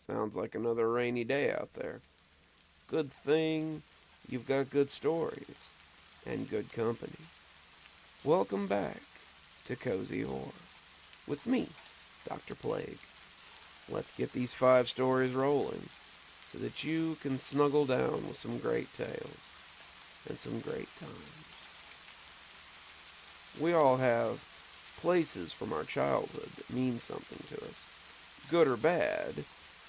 Sounds like another rainy day out there. Good thing you've got good stories and good company. Welcome back to Cozy Horror with me, Dr. Plague. Let's get these 5 stories rolling so that you can snuggle down with some great tales and some great times. We all have places from our childhood that mean something to us. Good or bad,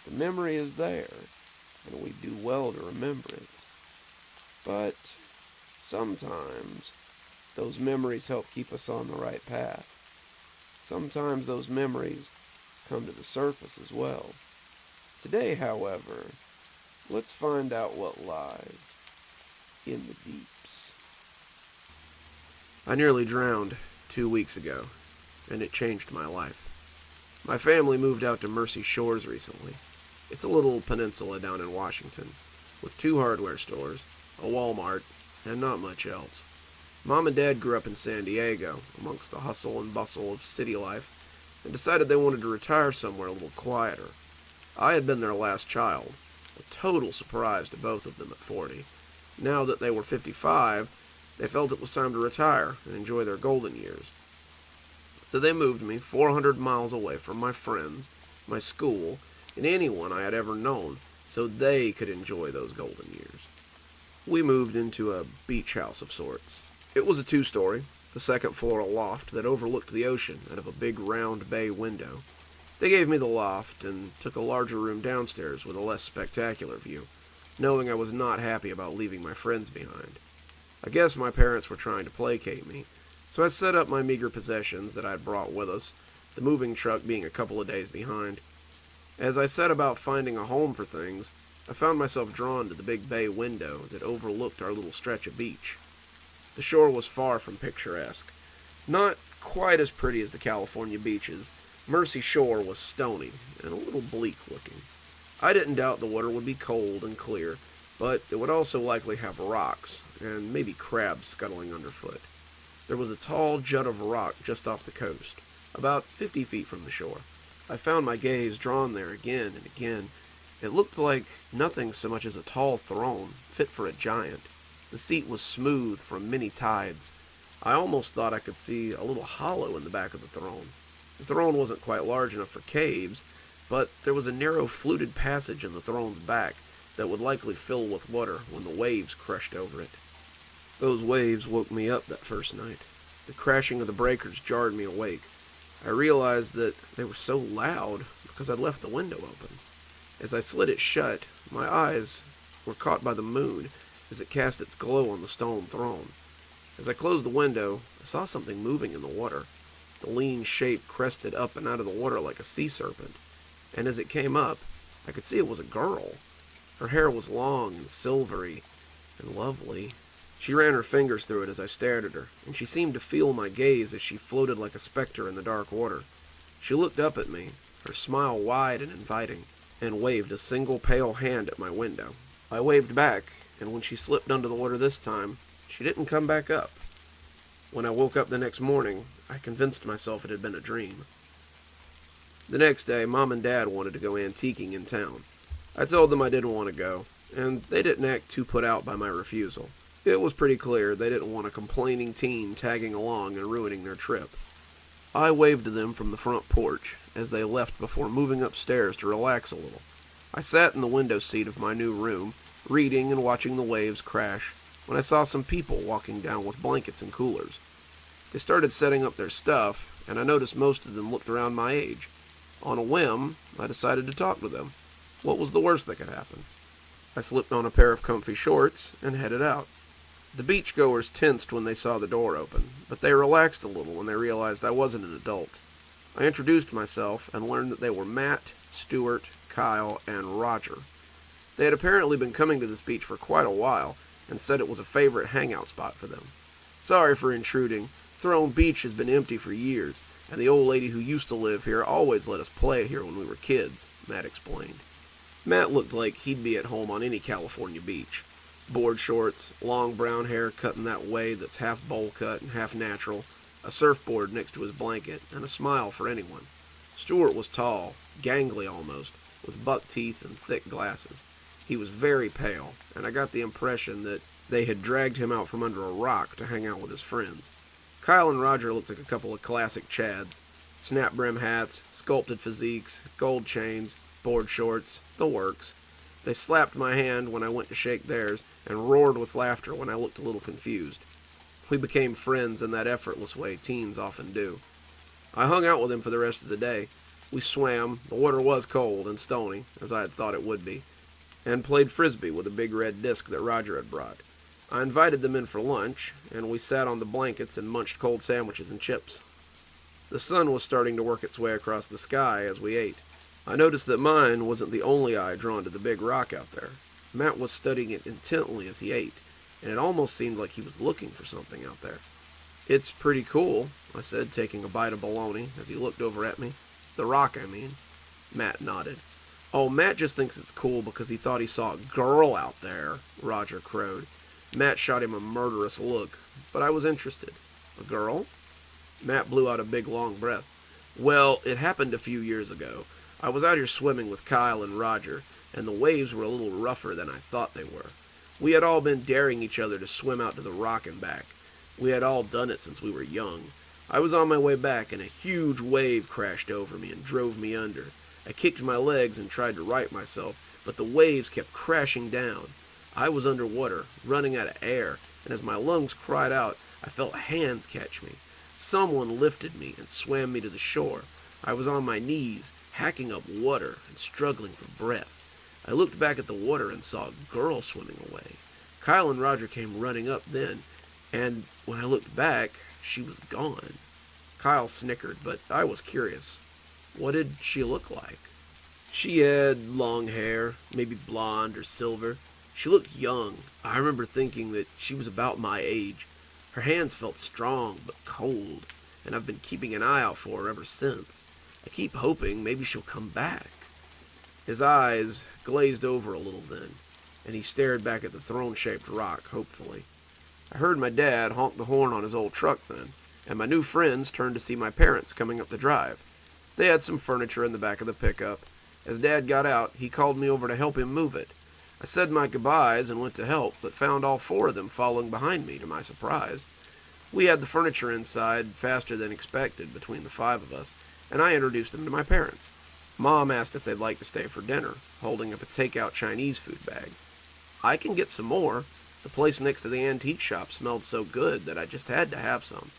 the memory is there, and we do well to remember it. But sometimes those memories help keep us on the right path. Sometimes those memories come to the surface as well. Today, however, let's find out what lies in the deeps. I nearly drowned 2 weeks ago, and it changed my life. My family moved out to Mercy Shores recently. It's a little peninsula down in Washington, with 2 hardware stores, a Walmart, and not much else. Mom and Dad grew up in San Diego, amongst the hustle and bustle of city life, and decided they wanted to retire somewhere a little quieter. I had been their last child, a total surprise to both of them at 40. Now that they were 55, they felt it was time to retire and enjoy their golden years. So they moved me 400 miles away from my friends, my school, and anyone I had ever known, so they could enjoy those golden years. We moved into a beach house of sorts. It was a 2-story, the second floor a loft that overlooked the ocean out of a big round bay window. They gave me the loft and took a larger room downstairs with a less spectacular view, knowing I was not happy about leaving my friends behind. I guess my parents were trying to placate me, so I set up my meager possessions that I'd brought with us, the moving truck being a couple of days behind. As I set about finding a home for things, I found myself drawn to the big bay window that overlooked our little stretch of beach. The shore was far from picturesque. Not quite as pretty as the California beaches. Mercy Shore was stony and a little bleak looking. I didn't doubt the water would be cold and clear, but it would also likely have rocks, and maybe crabs scuttling underfoot. There was a tall jut of rock just off the coast, about 50 feet from the shore. I found my gaze drawn there again and again. It looked like nothing so much as a tall throne, fit for a giant. The seat was smooth from many tides. I almost thought I could see a little hollow in the back of the throne. The throne wasn't quite large enough for caves, but there was a narrow fluted passage in the throne's back that would likely fill with water when the waves crushed over it. Those waves woke me up that first night. The crashing of the breakers jarred me awake. I realized that they were so loud because I'd left the window open. As I slid it shut, my eyes were caught by the moon as it cast its glow on the stone throne. As I closed the window, I saw something moving in the water. The lean shape crested up and out of the water like a sea serpent, and as it came up, I could see it was a girl. Her hair was long and silvery and lovely. She ran her fingers through it as I stared at her, and she seemed to feel my gaze as she floated like a specter in the dark water. She looked up at me, her smile wide and inviting, and waved a single pale hand at my window. I waved back, and when she slipped under the water this time, she didn't come back up. When I woke up the next morning, I convinced myself it had been a dream. The next day, Mom and Dad wanted to go antiquing in town. I told them I didn't want to go, and they didn't act too put out by my refusal. It was pretty clear they didn't want a complaining teen tagging along and ruining their trip. I waved to them from the front porch as they left before moving upstairs to relax a little. I sat in the window seat of my new room, reading and watching the waves crash, when I saw some people walking down with blankets and coolers. They started setting up their stuff, and I noticed most of them looked around my age. On a whim, I decided to talk to them. What was the worst that could happen? I slipped on a pair of comfy shorts and headed out. The beachgoers tensed when they saw the door open, but they relaxed a little when they realized I wasn't an adult. I introduced myself and learned that they were Matt, Stuart, Kyle, and Roger. They had apparently been coming to this beach for quite a while and said it was a favorite hangout spot for them. Sorry for intruding. Throne Beach has been empty for years, and the old lady who used to live here always let us play here when we were kids, Matt explained. Matt looked like he'd be at home on any California beach. Board shorts, long brown hair cut in that way that's half bowl cut and half natural, a surfboard next to his blanket, and a smile for anyone. Stuart was tall, gangly almost, with buck teeth and thick glasses. He was very pale, and I got the impression that they had dragged him out from under a rock to hang out with his friends. Kyle and Roger looked like a couple of classic Chads. Snap-brim hats, sculpted physiques, gold chains, board shorts, the works. They slapped my hand when I went to shake theirs, and roared with laughter when I looked a little confused. We became friends in that effortless way teens often do. I hung out with him for the rest of the day. We swam, the water was cold and stony, as I had thought it would be, and played frisbee with a big red disc that Roger had brought. I invited them in for lunch, and we sat on the blankets and munched cold sandwiches and chips. The sun was starting to work its way across the sky as we ate. I noticed that mine wasn't the only eye drawn to the big rock out there. Matt was studying it intently as he ate, and it almost seemed like he was looking for something out there. "It's pretty cool," I said, taking a bite of bologna as he looked over at me. "The rock, I mean." Matt nodded. "Oh, Matt just thinks it's cool because he thought he saw a girl out there," Roger crowed. Matt shot him a murderous look, but I was interested. "A girl?" Matt blew out a big long breath. "Well, it happened a few years ago. I was out here swimming with Kyle and Roger, and the waves were a little rougher than I thought they were. We had all been daring each other to swim out to the rock and back. We had all done it since we were young. I was on my way back, and a huge wave crashed over me and drove me under. I kicked my legs and tried to right myself, but the waves kept crashing down. I was underwater, running out of air, and as my lungs cried out, I felt hands catch me. Someone lifted me and swam me to the shore. I was on my knees, hacking up water and struggling for breath. I looked back at the water and saw a girl swimming away. Kyle and Roger came running up then, and when I looked back, she was gone." Kyle snickered, but I was curious. "What did she look like?" "She had long hair, maybe blonde or silver. She looked young. I remember thinking that she was about my age. Her hands felt strong but cold, and I've been keeping an eye out for her ever since. I keep hoping maybe she'll come back." His eyes glazed over a little then, and he stared back at the throne-shaped rock hopefully. I heard my dad honk the horn on his old truck then, and my new friends turned to see my parents coming up the drive. They had some furniture in the back of the pickup. As Dad got out, he called me over to help him move it. I said my goodbyes and went to help, but found all four of them following behind me to my surprise. We had the furniture inside faster than expected between the five of us, and I introduced them to my parents. Mom asked if they'd like to stay for dinner, holding up a takeout Chinese food bag. "I can get some more. The place next to the antique shop smelled so good that I just had to have some."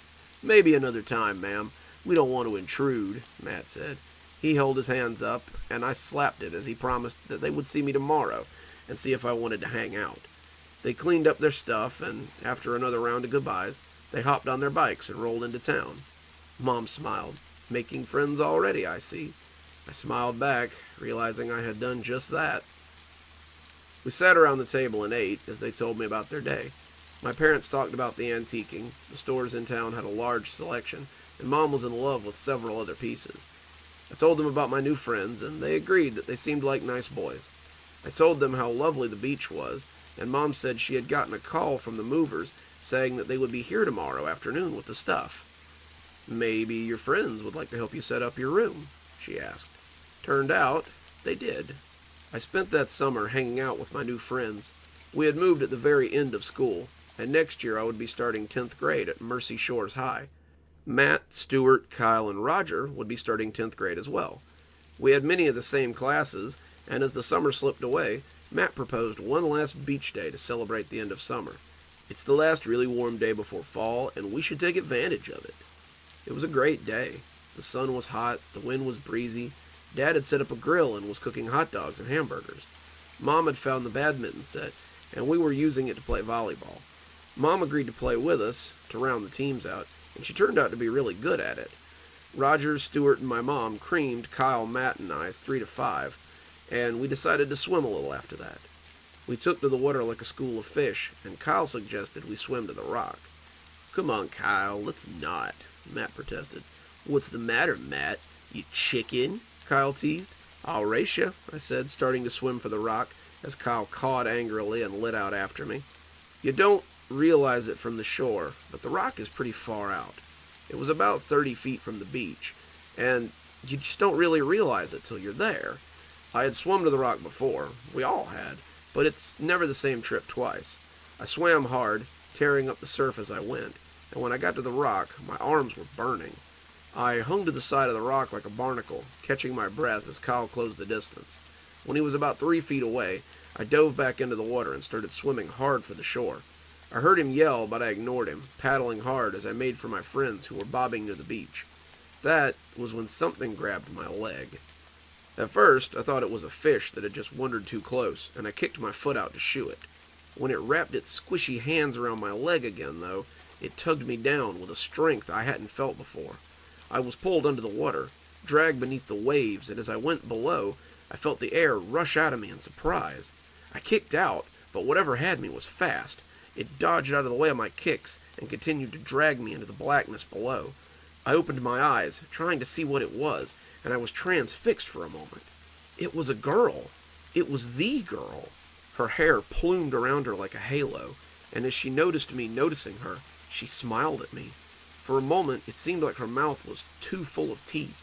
"Maybe another time, ma'am. We don't want to intrude," Matt said. He held his hands up, and I slapped it as he promised that they would see me tomorrow and see if I wanted to hang out. They cleaned up their stuff, and after another round of goodbyes, they hopped on their bikes and rolled into town. Mom smiled. "Making friends already, I see." I smiled back, realizing I had done just that. We sat around the table and ate as they told me about their day. My parents talked about the antiquing. The stores in town had a large selection, and Mom was in love with several other pieces. I told them about my new friends, and they agreed that they seemed like nice boys. I told them how lovely the beach was, and Mom said she had gotten a call from the movers saying that they would be here tomorrow afternoon with the stuff. "Maybe your friends would like to help you set up your room?" she asked. Turned out, they did. I spent that summer hanging out with my new friends. We had moved at the very end of school, and next year I would be starting 10th grade at Mercy Shores High. Matt, Stuart, Kyle, and Roger would be starting 10th grade as well. We had many of the same classes, and as the summer slipped away, Matt proposed one last beach day to celebrate the end of summer. "It's the last really warm day before fall, and we should take advantage of it." It was a great day. The sun was hot, the wind was breezy. Dad had set up a grill and was cooking hot dogs and hamburgers. Mom had found the badminton set, and we were using it to play volleyball. Mom agreed to play with us, to round the teams out, and she turned out to be really good at it. Roger, Stuart, and my mom creamed Kyle, Matt, and I 3-5, and we decided to swim a little after that. We took to the water like a school of fish, and Kyle suggested we swim to the rock. "Come on, Kyle, let's not," Matt protested. "What's the matter, Matt? You chicken?" Kyle teased. "I'll race you," I said, starting to swim for the rock, as Kyle cawed angrily and lit out after me. You don't realize it from the shore, but the rock is pretty far out. It was about 30 feet from the beach, and you just don't really realize it till you're there. I had swum to the rock before. We all had. But it's never the same trip twice. I swam hard, tearing up the surf as I went, and when I got to the rock, my arms were burning. I hung to the side of the rock like a barnacle, catching my breath as Kyle closed the distance. When he was about 3 feet away, I dove back into the water and started swimming hard for the shore. I heard him yell, but I ignored him, paddling hard as I made for my friends who were bobbing near the beach. That was when something grabbed my leg. At first, I thought it was a fish that had just wandered too close, and I kicked my foot out to shoo it. When it wrapped its squishy hands around my leg again, though, it tugged me down with a strength I hadn't felt before. I was pulled under the water, dragged beneath the waves, and as I went below, I felt the air rush out of me in surprise. I kicked out, but whatever had me was fast. It dodged out of the way of my kicks and continued to drag me into the blackness below. I opened my eyes, trying to see what it was, and I was transfixed for a moment. It was a girl. It was the girl. Her hair plumed around her like a halo, and as she noticed me noticing her, she smiled at me. For a moment, it seemed like her mouth was too full of teeth,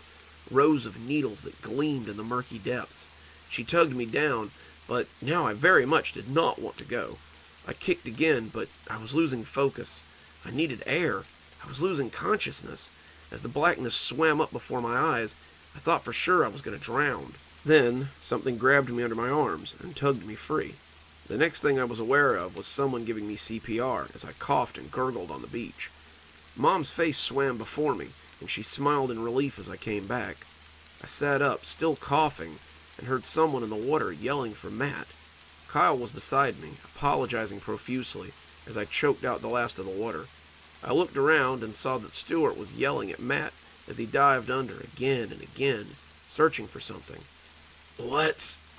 rows of needles that gleamed in the murky depths. She tugged me down, but now I very much did not want to go. I kicked again, but I was losing focus. I needed air. I was losing consciousness. As the blackness swam up before my eyes, I thought for sure I was going to drown. Then, something grabbed me under my arms and tugged me free. The next thing I was aware of was someone giving me CPR as I coughed and gurgled on the beach. Mom's face swam before me, and she smiled in relief as I came back. I sat up, still coughing, and heard someone in the water yelling for Matt. Kyle was beside me, apologizing profusely as I choked out the last of the water. I looked around and saw that Stuart was yelling at Matt as he dived under again and again, searching for something.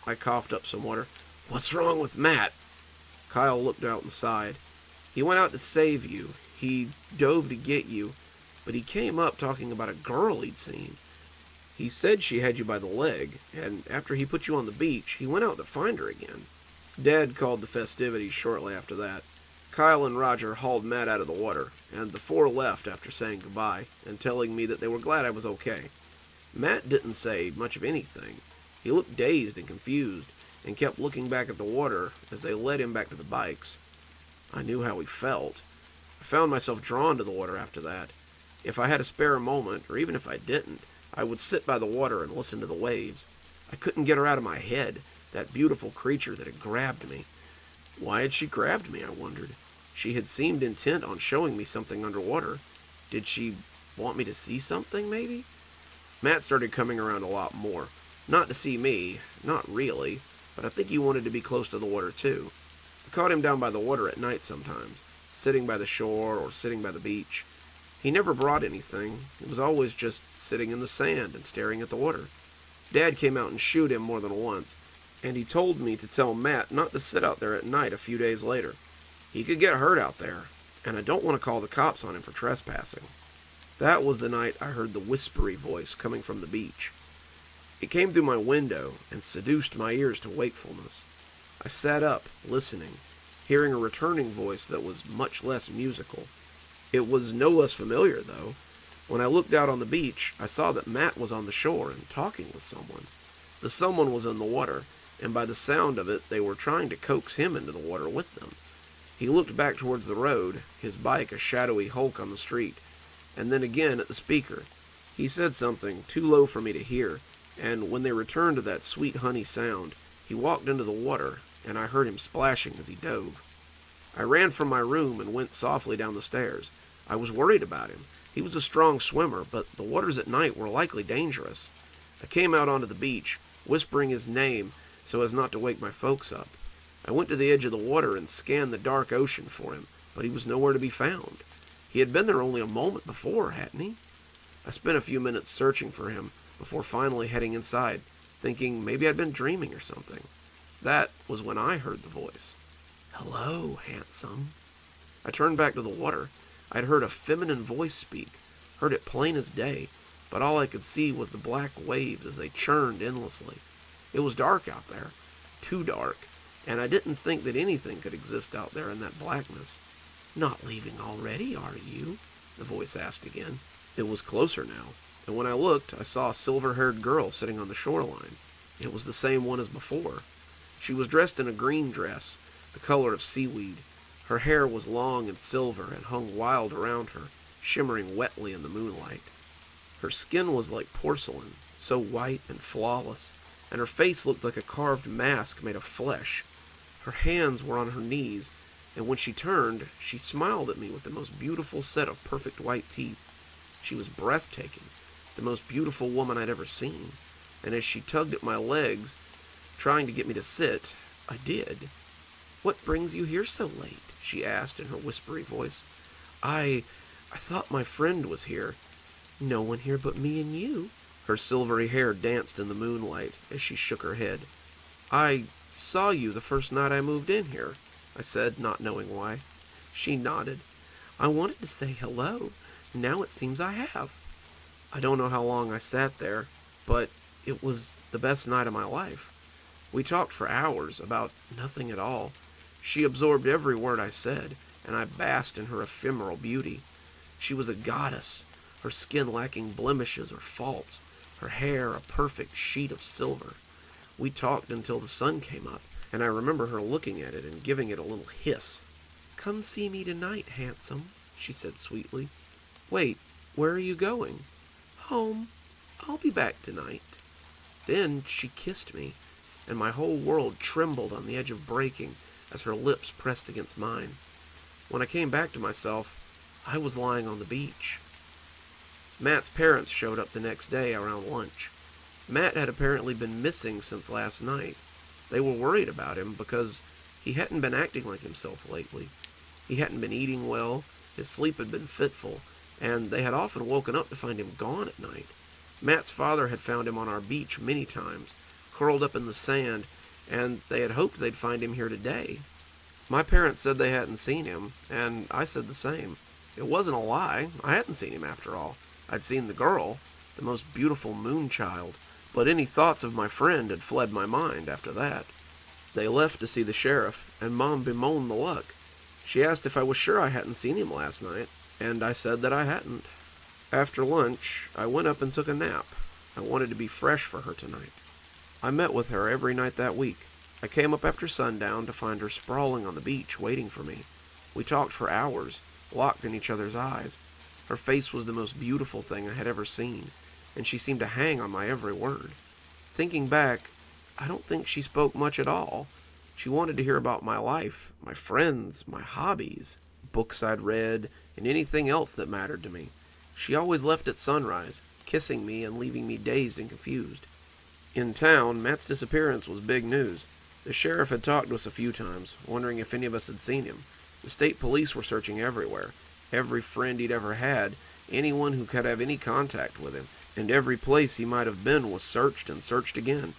I coughed up some water. What's wrong with Matt? Kyle looked out and sighed. He went out to save you. He dove to get you, but he came up talking about a girl he'd seen. He said she had you by the leg, and after he put you on the beach, he went out to find her again. Dad called the festivities shortly after that. Kyle and Roger hauled Matt out of the water, and the four left after saying goodbye and telling me that they were glad I was okay. Matt didn't say much of anything. He looked dazed and confused, and kept looking back at the water as they led him back to the bikes. I knew how he felt. I found myself drawn to the water after that. If I had a spare moment, or even if I didn't, I would sit by the water and listen to the waves. I couldn't get her out of my head, that beautiful creature that had grabbed me. Why had she grabbed me, I wondered. She had seemed intent on showing me something underwater. Did she want me to see something, maybe? Matt started coming around a lot more. Not to see me, not really, but I think he wanted to be close to the water too. I caught him down by the water at night sometimes, sitting by the shore or sitting by the beach. He never brought anything. He was always just sitting in the sand and staring at the water. Dad came out and shooed him more than once, and he told me to tell Matt not to sit out there at night a few days later. He could get hurt out there, and I don't want to call the cops on him for trespassing. That was the night I heard the whispery voice coming from the beach. It came through my window and seduced my ears to wakefulness. I sat up, listening, hearing a returning voice that was much less musical. It was no less familiar, though. When I looked out on the beach, I saw that Matt was on the shore and talking with someone. The someone was in the water, and by the sound of it, they were trying to coax him into the water with them. He looked back towards the road, his bike a shadowy hulk on the street, and then again at the speaker. He said something too low for me to hear, and when they returned to that sweet honey sound, he walked into the water, and I heard him splashing as he dove. I ran from my room and went softly down the stairs. I was worried about him. He was a strong swimmer, but the waters at night were likely dangerous. I came out onto the beach, whispering his name so as not to wake my folks up. I went to the edge of the water and scanned the dark ocean for him, but he was nowhere to be found. He had been there only a moment before, hadn't he? I spent a few minutes searching for him before finally heading inside, thinking maybe I'd been dreaming or something. That was when I heard the voice. "Hello, handsome." I turned back to the water. I'd heard a feminine voice speak, heard it plain as day, but all I could see was the black waves as they churned endlessly. It was dark out there, too dark, and I didn't think that anything could exist out there in that blackness. "Not leaving already, are you?" the voice asked again. It was closer now, and when I looked, I saw a silver-haired girl sitting on the shoreline. It was the same one as before. She was dressed in a green dress, the color of seaweed. Her hair was long and silver and hung wild around her, shimmering wetly in the moonlight. Her skin was like porcelain, so white and flawless, and her face looked like a carved mask made of flesh. Her hands were on her knees, and when she turned, she smiled at me with the most beautiful set of perfect white teeth. She was breathtaking, the most beautiful woman I'd ever seen, and as she tugged at my legs, trying to get me to sit, I did. "What brings you here so late?" she asked in her whispery voice. I thought my friend was here." "No one here but me and you." Her silvery hair danced in the moonlight as she shook her head. "I saw you the first night I moved in here," I said, not knowing why. She nodded. "I wanted to say hello. Now it seems I have." I don't know how long I sat there, but it was the best night of my life. We talked for hours about nothing at all. She absorbed every word I said, and I basked in her ephemeral beauty. She was a goddess, her skin lacking blemishes or faults, her hair a perfect sheet of silver. We talked until the sun came up, and I remember her looking at it and giving it a little hiss. "Come see me tonight, handsome," she said sweetly. "Wait, where are you going?" "Home. I'll be back tonight." Then she kissed me, and my whole world trembled on the edge of breaking as her lips pressed against mine. When I came back to myself, I was lying on the beach. Matt's parents showed up the next day around lunch. Matt had apparently been missing since last night. They were worried about him because he hadn't been acting like himself lately. He hadn't been eating well, his sleep had been fitful, and they had often woken up to find him gone at night. Matt's father had found him on our beach many times, curled up in the sand, and they had hoped they'd find him here today. My parents said they hadn't seen him, and I said the same. It wasn't a lie. I hadn't seen him after all. I'd seen the girl, the most beautiful moonchild, but any thoughts of my friend had fled my mind after that. They left to see the sheriff, and Mom bemoaned the luck. She asked if I was sure I hadn't seen him last night, and I said that I hadn't. After lunch, I went up and took a nap. I wanted to be fresh for her tonight. I met with her every night that week. I came up after sundown to find her sprawling on the beach waiting for me. We talked for hours, locked in each other's eyes. Her face was the most beautiful thing I had ever seen, and she seemed to hang on my every word. Thinking back, I don't think she spoke much at all. She wanted to hear about my life, my friends, my hobbies, books I'd read, and anything else that mattered to me. She always left at sunrise, kissing me and leaving me dazed and confused. In town, Matt's disappearance was big news. The sheriff had talked to us a few times, wondering if any of us had seen him. The state police were searching everywhere. Every friend he'd ever had, anyone who could have any contact with him, and every place he might have been was searched and searched again.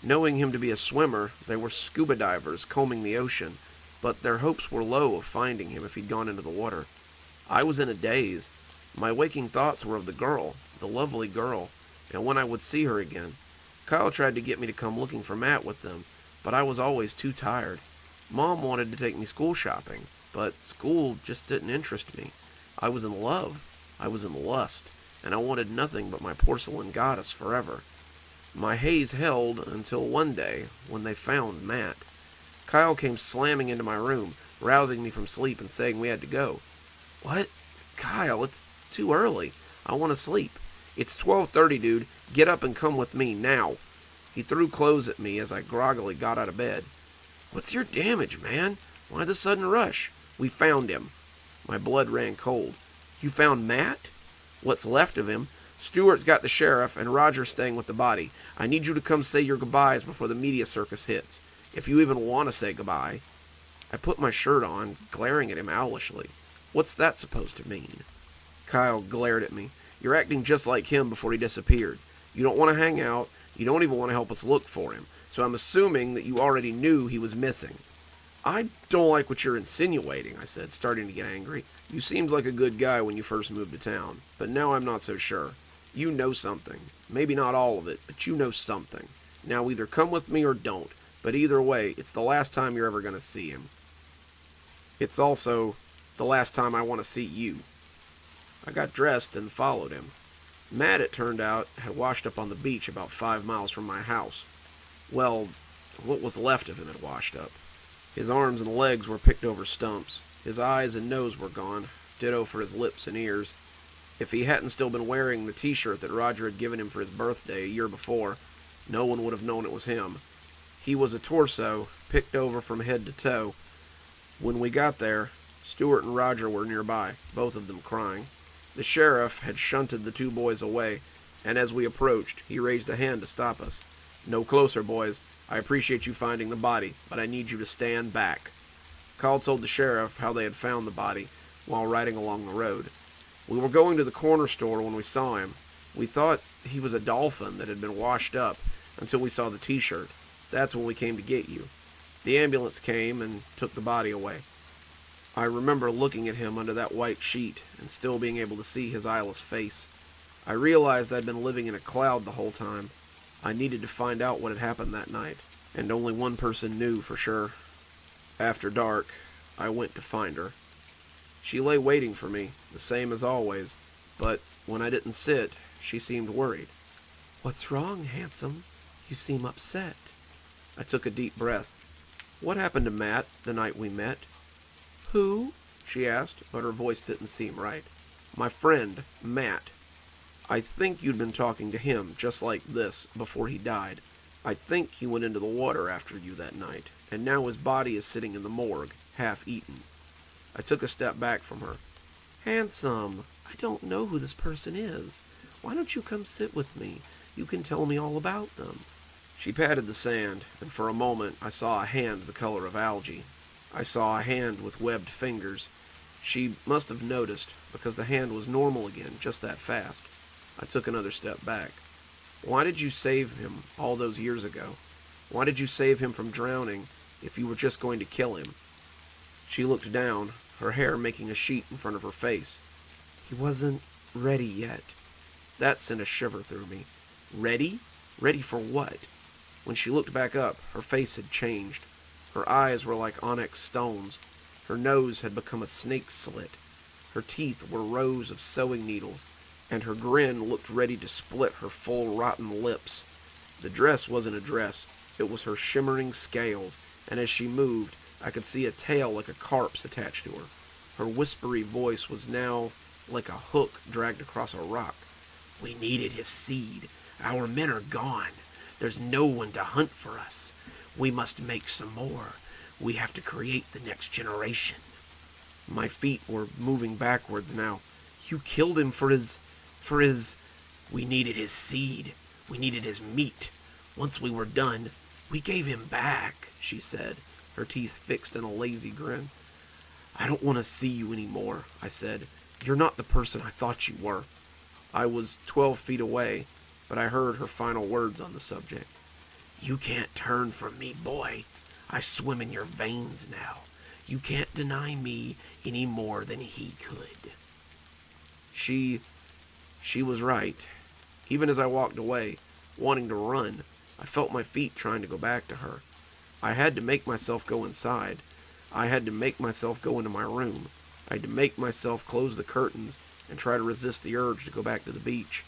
Knowing him to be a swimmer, they were scuba divers combing the ocean, but their hopes were low of finding him if he'd gone into the water. I was in a daze. My waking thoughts were of the girl, the lovely girl, and when I would see her again. Kyle tried to get me to come looking for Matt with them, but I was always too tired. Mom wanted to take me school shopping, but school just didn't interest me. I was in love. I was in lust, and I wanted nothing but my porcelain goddess forever. My haze held until one day when they found Matt. Kyle came slamming into my room, rousing me from sleep and saying we had to go. "What? Kyle, it's too early. I want to sleep." "It's 12:30, dude. Get up and come with me, now." He threw clothes at me as I groggily got out of bed. "What's your damage, man? Why the sudden rush?" "We found him." My blood ran cold. "You found Matt?" "What's left of him. Stewart's got the sheriff, and Roger's staying with the body. I need you to come say your goodbyes before the media circus hits. If you even want to say goodbye." I put my shirt on, glaring at him owlishly. "What's that supposed to mean?" Kyle glared at me. "You're acting just like him before he disappeared. You don't want to hang out. You don't even want to help us look for him. So I'm assuming that you already knew he was missing." "I don't like what you're insinuating," I said, starting to get angry. "You seemed like a good guy when you first moved to town, but now I'm not so sure. You know something. Maybe not all of it, but you know something. Now either come with me or don't, but either way, it's the last time you're ever going to see him. It's also the last time I want to see you." I got dressed and followed him. Matt, it turned out, had washed up on the beach about 5 miles from my house. Well, what was left of him had washed up. His arms and legs were picked over stumps. His eyes and nose were gone, ditto for his lips and ears. If he hadn't still been wearing the t-shirt that Roger had given him for his birthday a year before, no one would have known it was him. He was a torso, picked over from head to toe. When we got there, Stuart and Roger were nearby, both of them crying. The sheriff had shunted the two boys away, and as we approached, he raised a hand to stop us. "No closer, boys. I appreciate you finding the body, but I need you to stand back." Call told the sheriff how they had found the body while riding along the road. "We were going to the corner store when we saw him. We thought he was a dolphin that had been washed up until we saw the t-shirt. That's when we came to get you. The ambulance came and took the body away." I remember looking at him under that white sheet and still being able to see his eyeless face. I realized I'd been living in a cloud the whole time. I needed to find out what had happened that night, and only one person knew for sure. After dark, I went to find her. She lay waiting for me, the same as always, but when I didn't sit, she seemed worried. "What's wrong, handsome? You seem upset." I took a deep breath. "What happened to Matt the night we met?" "Who?" she asked, but her voice didn't seem right. "My friend, Matt. I think you'd been talking to him, just like this, before he died. I think he went into the water after you that night, and now his body is sitting in the morgue, half eaten." I took a step back from her. "Handsome, I don't know who this person is. Why don't you come sit with me? You can tell me all about them." She patted the sand, and for a moment I saw a hand the color of algae. I saw a hand with webbed fingers. She must have noticed, because the hand was normal again just that fast. I took another step back. "Why did you save him all those years ago? Why did you save him from drowning if you were just going to kill him?" She looked down, her hair making a sheet in front of her face. "He wasn't ready yet." That sent a shiver through me. Ready? Ready for what? When she looked back up, her face had changed. Her eyes were like onyx stones. Her nose had become a snake's slit. Her teeth were rows of sewing needles, and her grin looked ready to split her full rotten lips. The dress wasn't a dress. It was her shimmering scales, and as she moved, I could see a tail like a carp's attached to her. Her whispery voice was now like a hook dragged across a rock. "We needed his seed. Our men are gone. There's no one to hunt for us. We must make some more. We have to create the next generation." My feet were moving backwards now. "You killed him for his... We needed his seed. We needed his meat. Once we were done, we gave him back," she said, her teeth fixed in a lazy grin. "I don't want to see you anymore," I said. "You're not the person I thought you were." I was 12 feet away, but I heard her final words on the subject. "You can't turn from me, boy. I swim in your veins now. You can't deny me any more than he could." She was right. Even as I walked away, wanting to run, I felt my feet trying to go back to her. I had to make myself go inside. I had to make myself go into my room. I had to make myself close the curtains and try to resist the urge to go back to the beach.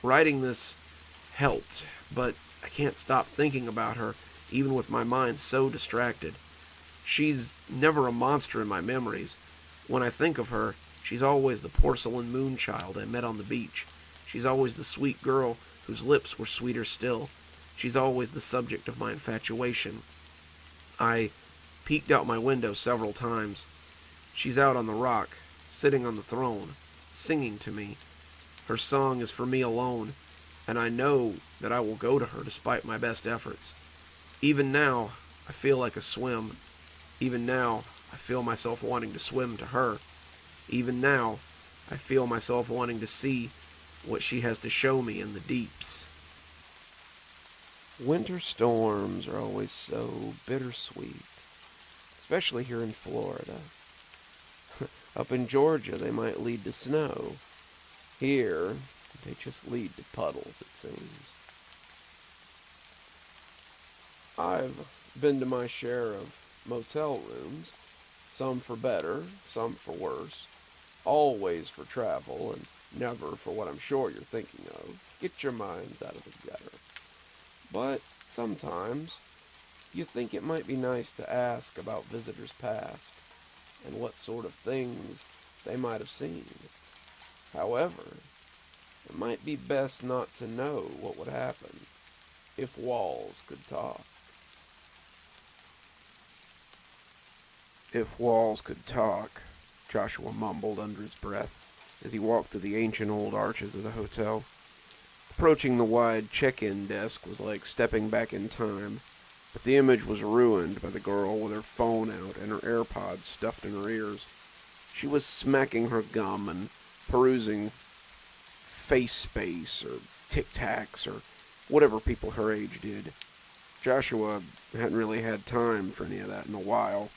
Writing this helped, but I can't stop thinking about her, even with my mind so distracted. She's never a monster in my memories. When I think of her, she's always the porcelain moonchild I met on the beach. She's always the sweet girl whose lips were sweeter still. She's always the subject of my infatuation. I peeked out my window several times. She's out on the rock, sitting on the throne, singing to me. Her song is for me alone, and I know that I will go to her despite my best efforts. Even now, I feel like a swim. Even now, I feel myself wanting to swim to her. Even now, I feel myself wanting to see what she has to show me in the deeps. Winter storms are always so bittersweet, especially here in Florida. Up in Georgia, they might lead to snow. Here, they just lead to puddles, it seems. I've been to my share of motel rooms, some for better, some for worse, always for travel and never for what I'm sure you're thinking of. Get your minds out of the gutter. But Sometimes you think it might be nice to ask about visitors past and what sort of things they might have seen. However, it might be best not to know what would happen if walls could talk. If walls could talk, Joshua mumbled under his breath as he walked through the ancient old arches of the hotel. Approaching the wide check-in desk was like stepping back in time, but the image was ruined by the girl with her phone out and her AirPods stuffed in her ears. She was smacking her gum and perusing Face Space or Tic Tacs or whatever people her age did. Joshua hadn't really had time for any of that in a while.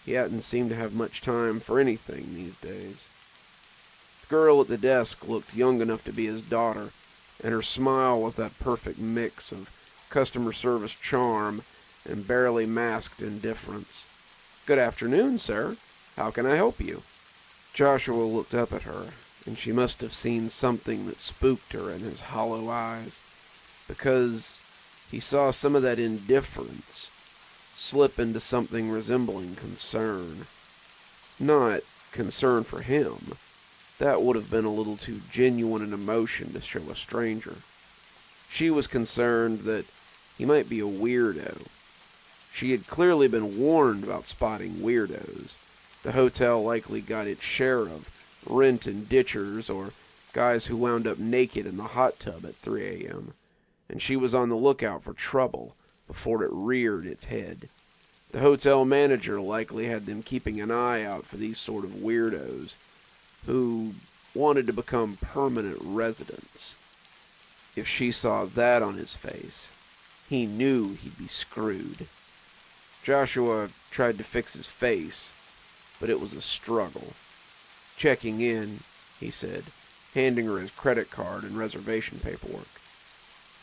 He hadn't seemed to have much time for anything these days. The girl at the desk looked young enough to be his daughter, and her smile was that perfect mix of customer service charm and barely masked indifference. "Good afternoon, sir. How can I help you?" Joshua looked up at her, and she must have seen something that spooked her in his hollow eyes, because he saw some of that indifference slip into something resembling concern. Not concern for him. That would have been a little too genuine an emotion to show a stranger. She was concerned that he might be a weirdo. She had clearly been warned about spotting weirdos. The hotel likely got its share of rent and ditchers, or guys who wound up naked in the hot tub at 3 a.m., and she was on the lookout for trouble before it reared its head. The hotel manager likely had them keeping an eye out for these sort of weirdos who wanted to become permanent residents. If she saw that on his face, he knew he'd be screwed. Joshua tried to fix his face, but it was a struggle. "Checking in," he said, handing her his credit card and reservation paperwork.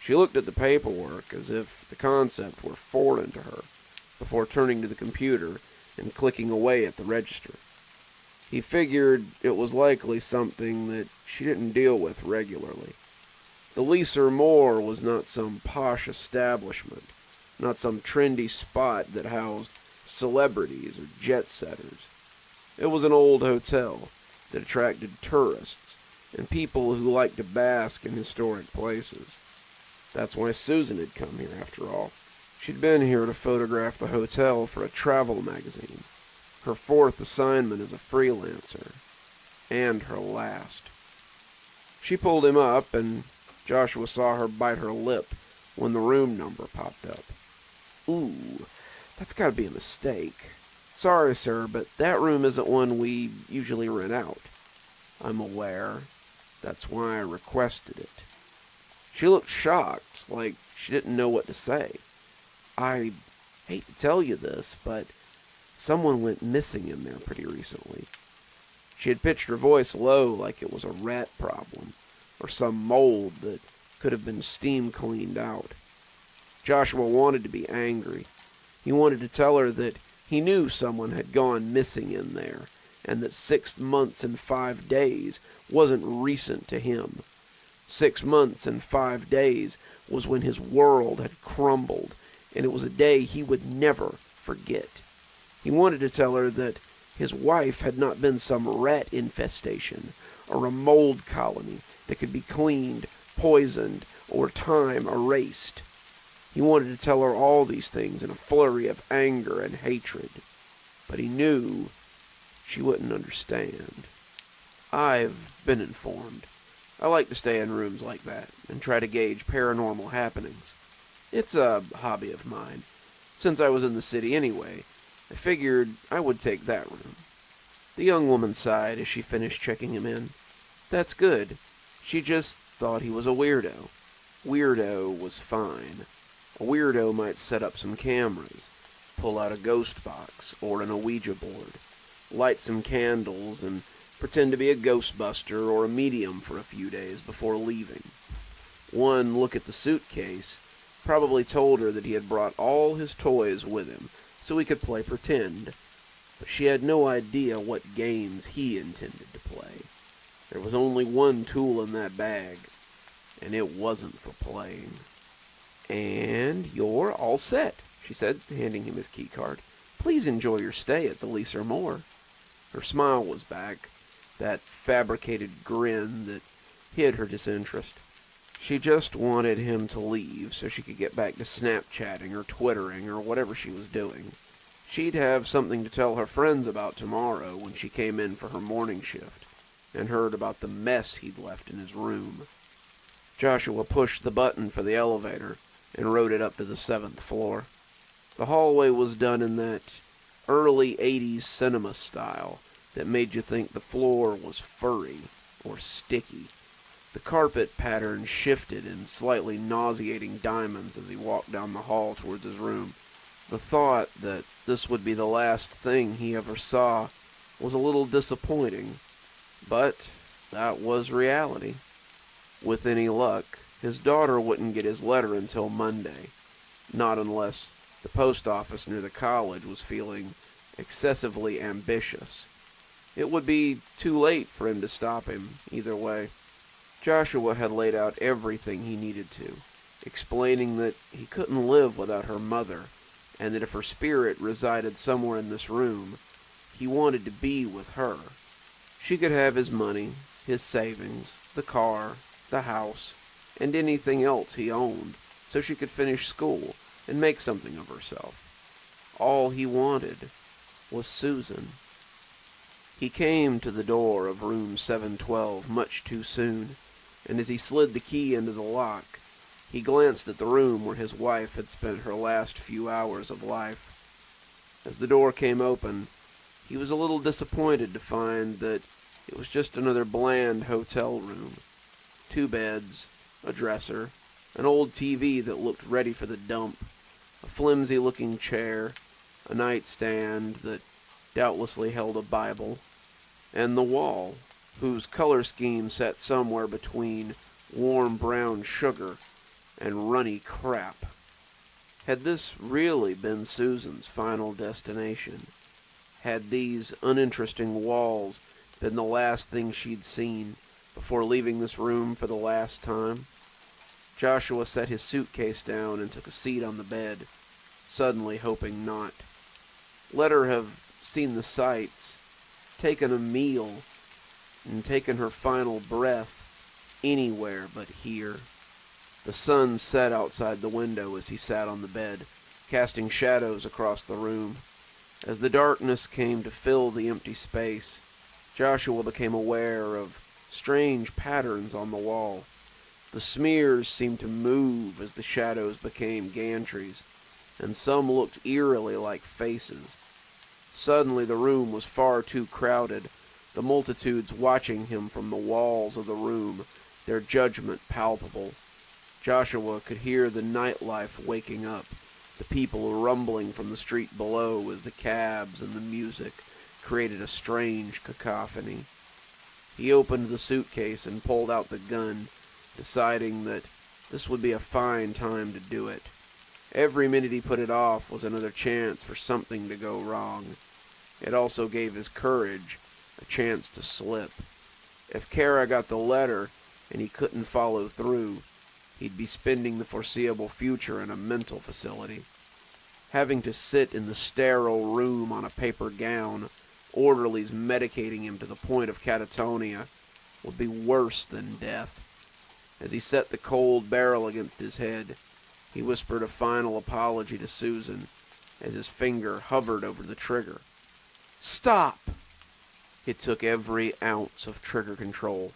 She looked at the paperwork as if the concept were foreign to her, before turning to the computer and clicking away at the register. He figured it was likely something that she didn't deal with regularly. The Leaser Moor was not some posh establishment, not some trendy spot that housed celebrities or jet-setters. It was an old hotel that attracted tourists and people who liked to bask in historic places. That's why Susan had come here, after all. She'd been here to photograph the hotel for a travel magazine, her 4th assignment as a freelancer, and her last. She pulled him up, and Joshua saw her bite her lip when the room number popped up. "Ooh, that's gotta be a mistake. Sorry, sir, but that room isn't one we usually rent out." "I'm aware. That's why I requested it." She looked shocked, like she didn't know what to say. "I hate to tell you this, but someone went missing in there pretty recently." She had pitched her voice low like it was a rat problem, or some mold that could have been steam cleaned out. Joshua wanted to be angry. He wanted to tell her that he knew someone had gone missing in there, and that 6 months and 5 days wasn't recent to him. 6 months and 5 days was when his world had crumbled, and it was a day he would never forget. He wanted to tell her that his wife had not been some rat infestation, or a mold colony that could be cleaned, poisoned, or time erased. He wanted to tell her all these things in a flurry of anger and hatred, but he knew she wouldn't understand. "I've been informed. I like to stay in rooms like that and try to gauge paranormal happenings. It's a hobby of mine. Since I was in the city anyway, I figured I would take that room." The young woman sighed as she finished checking him in. "That's good. She just thought he was a weirdo." Weirdo was fine. A weirdo might set up some cameras, pull out a ghost box or an Ouija board, light some candles, and pretend to be a ghostbuster or a medium for a few days before leaving. One look at the suitcase probably told her that he had brought all his toys with him so he could play pretend, but she had no idea what games he intended to play. There was only one tool in that bag, and it wasn't for playing. "And you're all set," she said, handing him his key card. "Please enjoy your stay at the Leaser Moor." Her smile was back, that fabricated grin that hid her disinterest. She just wanted him to leave so she could get back to Snapchatting or Twittering or whatever she was doing. She'd have something to tell her friends about tomorrow when she came in for her morning shift and heard about the mess he'd left in his room. Joshua pushed the button for the elevator and rode it up to the 7th floor. The hallway was done in that early 80s cinema style that made you think the floor was furry or sticky. The carpet pattern shifted in slightly nauseating diamonds as he walked down the hall towards his room. The thought that this would be the last thing he ever saw was a little disappointing, but that was reality. With any luck, his daughter wouldn't get his letter until Monday, not unless the post office near the college was feeling excessively ambitious. It would be too late for him to stop him, either way. Joshua had laid out everything he needed to, explaining that he couldn't live without her mother, and that if her spirit resided somewhere in this room, he wanted to be with her. She could have his money, his savings, the car, the house, and anything else he owned, so she could finish school and make something of herself. All he wanted was Susan. He came to the door of room 712 much too soon, and as he slid the key into the lock, he glanced at the room where his wife had spent her last few hours of life. As the door came open, he was a little disappointed to find that it was just another bland hotel room. 2 beds, a dresser, an old TV that looked ready for the dump, a flimsy-looking chair, a nightstand that doubtlessly held a Bible, and the wall, whose color scheme sat somewhere between warm brown sugar and runny crap. Had this really been Susan's final destination? Had these uninteresting walls been the last thing she'd seen before leaving this room for the last time? Joshua set his suitcase down and took a seat on the bed, suddenly hoping not. Let her have seen the sights, taken a meal, and taken her final breath anywhere but here. The sun set outside the window as he sat on the bed, casting shadows across the room. As the darkness came to fill the empty space, Joshua became aware of strange patterns on the wall. The smears seemed to move as the shadows became gantries, and some looked eerily like faces. Suddenly the room was far too crowded, the multitudes watching him from the walls of the room, their judgment palpable. Joshua could hear the nightlife waking up, the people rumbling from the street below as the cabs and the music created a strange cacophony. He opened the suitcase and pulled out the gun, deciding that this would be a fine time to do it. Every minute he put it off was another chance for something to go wrong. It also gave his courage a chance to slip. If Kara got the letter and he couldn't follow through, he'd be spending the foreseeable future in a mental facility. Having to sit in the sterile room on a paper gown, orderlies medicating him to the point of catatonia, would be worse than death. As he set the cold barrel against his head, he whispered a final apology to Susan as his finger hovered over the trigger. "Stop!" It took every ounce of trigger control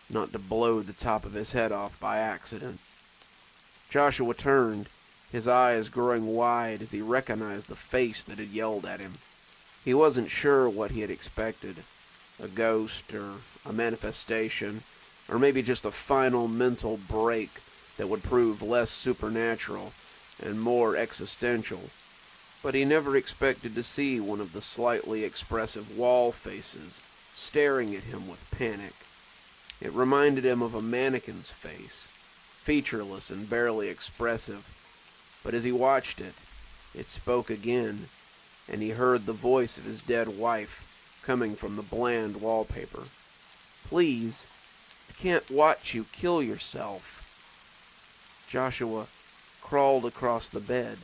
not to blow the top of his head off by accident. Joshua turned, his eyes growing wide as he recognized the face that had yelled at him. He wasn't sure what he had expected, a ghost or a manifestation, or maybe just a final mental break that would prove less supernatural and more existential. But he never expected to see one of the slightly expressive wall faces staring at him with panic. It reminded him of a mannequin's face, featureless and barely expressive. But as he watched it, it spoke again, and he heard the voice of his dead wife coming from the bland wallpaper. "Please, I can't watch you kill yourself." Joshua crawled across the bed,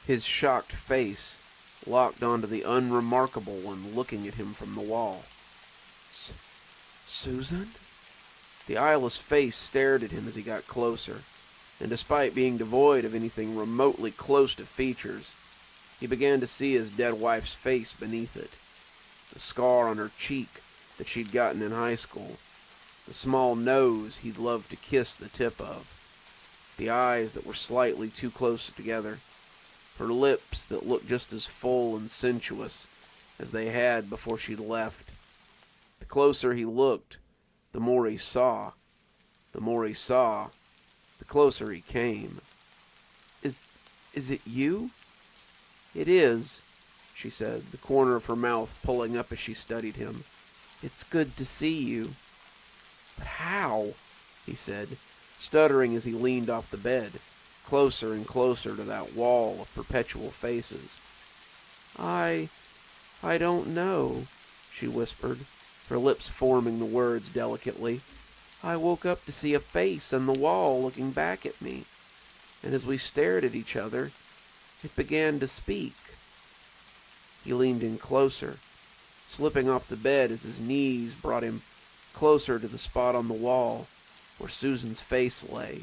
his shocked face locked onto the unremarkable one looking at him from the wall. Susan? The eyeless face stared at him as he got closer, and despite being devoid of anything remotely close to features, he began to see his dead wife's face beneath it, the scar on her cheek that she'd gotten in high school, the small nose he'd loved to kiss the tip of, the eyes that were slightly too close together, her lips that looked just as full and sensuous as they had before she'd left. The closer he looked, the more he saw. The more he saw, the closer he came. Is it you? It is, she said, the corner of her mouth pulling up as she studied him. It's good to see you. But how? He said, stuttering as he leaned off the bed, closer and closer to that wall of perpetual faces. I don't know, she whispered, her lips forming the words delicately. I woke up to see a face on the wall looking back at me, and as we stared at each other, it began to speak. He leaned in closer, slipping off the bed as his knees brought him closer to the spot on the wall where Susan's face lay.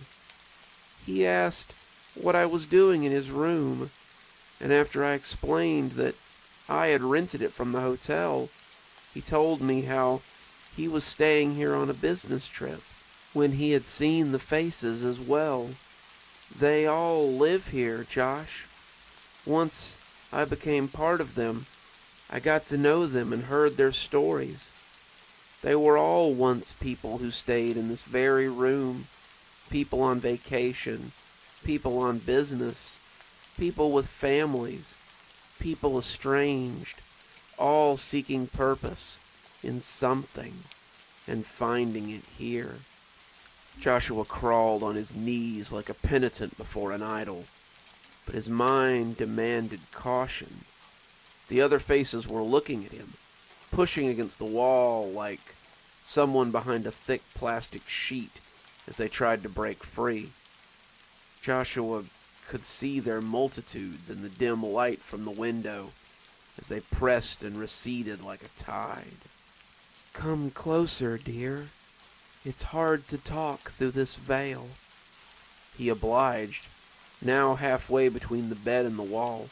He asked what I was doing in his room, and after I explained that I had rented it from the hotel, he told me how he was staying here on a business trip when he had seen the faces as well. They all live here, Josh. Once I became part of them, I got to know them and heard their stories. They were all once people who stayed in this very room, people on vacation, people on business, people with families, people estranged, all seeking purpose in something and finding it here. Joshua crawled on his knees like a penitent before an idol, but his mind demanded caution. The other faces were looking at him, pushing against the wall like someone behind a thick plastic sheet as they tried to break free. Joshua could see their multitudes in the dim light from the window as they pressed and receded like a tide. Come closer, dear. It's hard to talk through this veil. He obliged, now halfway between the bed and the wall.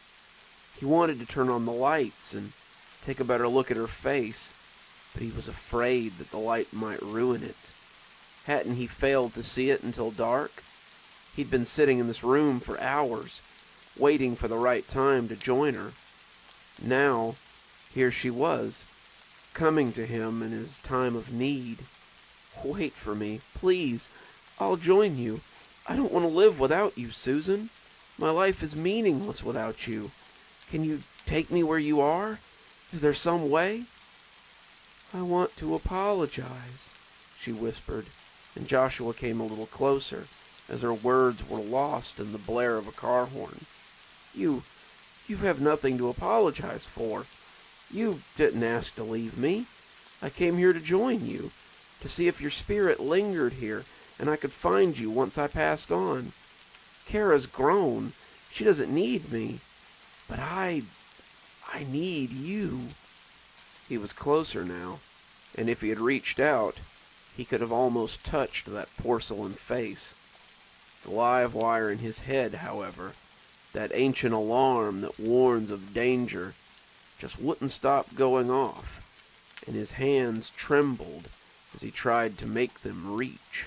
He wanted to turn on the lights and take a better look at her face, but he was afraid that the light might ruin it. Hadn't he failed to see it until dark? He'd been sitting in this room for hours, waiting for the right time to join her. Now, here she was, coming to him in his time of need. Wait for me, please. I'll join you. I don't want to live without you, Susan. My life is meaningless without you. Can you take me where you are? Is there some way? I want to apologize, she whispered, and Joshua came a little closer as her words were lost in the blare of a car horn. You have nothing to apologize for. You didn't ask to leave me. I came here to join you, to see if your spirit lingered here and I could find you once I passed on. Kara's grown. She doesn't need me. But I need you. He was closer now, and if he had reached out, he could have almost touched that porcelain face. The live wire in his head, however, that ancient alarm that warns of danger, just wouldn't stop going off, and his hands trembled as he tried to make them reach.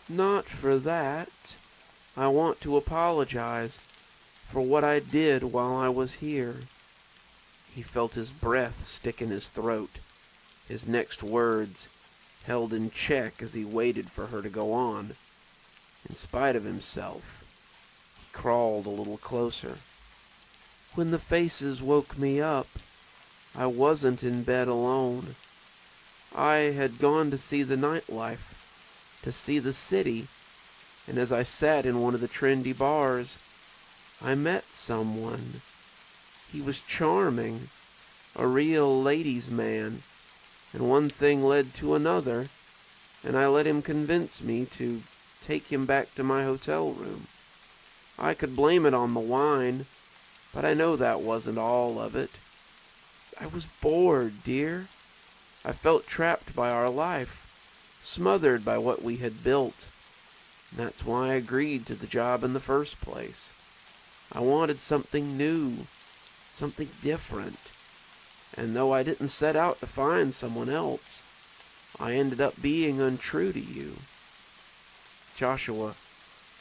Not for that. I want to apologize for what I did while I was here. He felt his breath stick in his throat, his next words held in check as he waited for her to go on. In spite of himself, he crawled a little closer. When the faces woke me up, I wasn't in bed alone. I had gone to see the nightlife, to see the city, and as I sat in one of the trendy bars, I met someone. He was charming, a real ladies' man, and one thing led to another, and I let him convince me to take him back to my hotel room. I could blame it on the wine, but I know that wasn't all of it. I was bored, dear. I felt trapped by our life, smothered by what we had built. And that's why I agreed to the job in the first place. I wanted something new, something different. And though I didn't set out to find someone else, I ended up being untrue to you. Joshua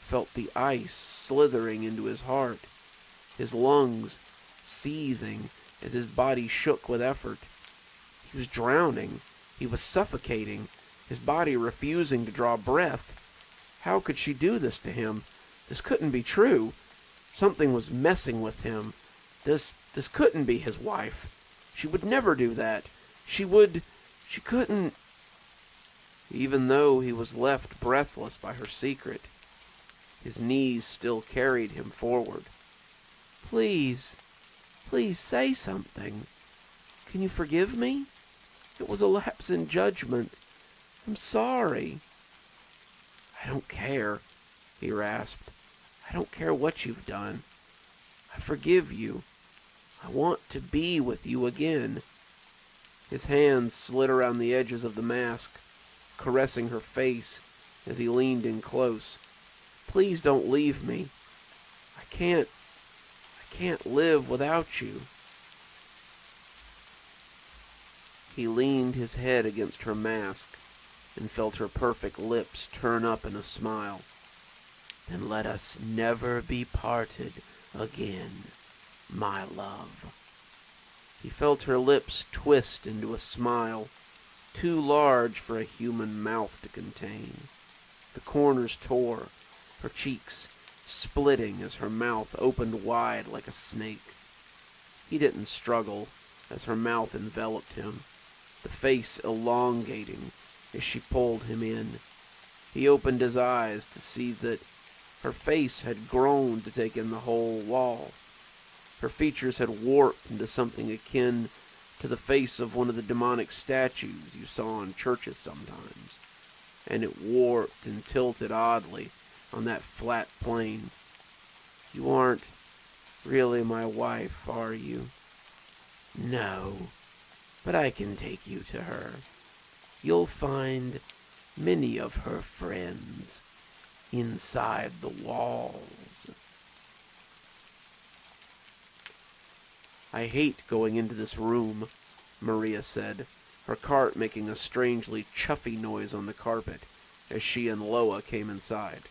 felt the ice slithering into his heart, his lungs seething as his body shook with effort. He was drowning. He was suffocating, his body refusing to draw breath. How could she do this to him? This couldn't be true. Something was messing with him. This couldn't be his wife. She would never do that. She couldn't. Even though he was left breathless by her secret, his knees still carried him forward. Please say something. Can you forgive me? It was a lapse in judgment. I'm sorry. I don't care, he rasped. I don't care what you've done. I forgive you. I want to be with you again. His hands slid around the edges of the mask, caressing her face as he leaned in close. Please don't leave me. I can't live without you. He leaned his head against her mask and felt her perfect lips turn up in a smile. Then let us never be parted again, my love. He felt her lips twist into a smile, too large for a human mouth to contain. The corners tore, her cheeks splitting as her mouth opened wide like a snake. He didn't struggle as her mouth enveloped him, the face elongating as she pulled him in. He opened his eyes to see that her face had grown to take in the whole wall. Her features had warped into something akin to the face of one of the demonic statues you saw in churches sometimes, and it warped and tilted oddly on that flat plane. You aren't really my wife, are you? No, but I can take you to her. You'll find many of her friends inside the walls. I hate going into this room, Maria said, her cart making a strangely chuffy noise on the carpet as she and Loa came inside.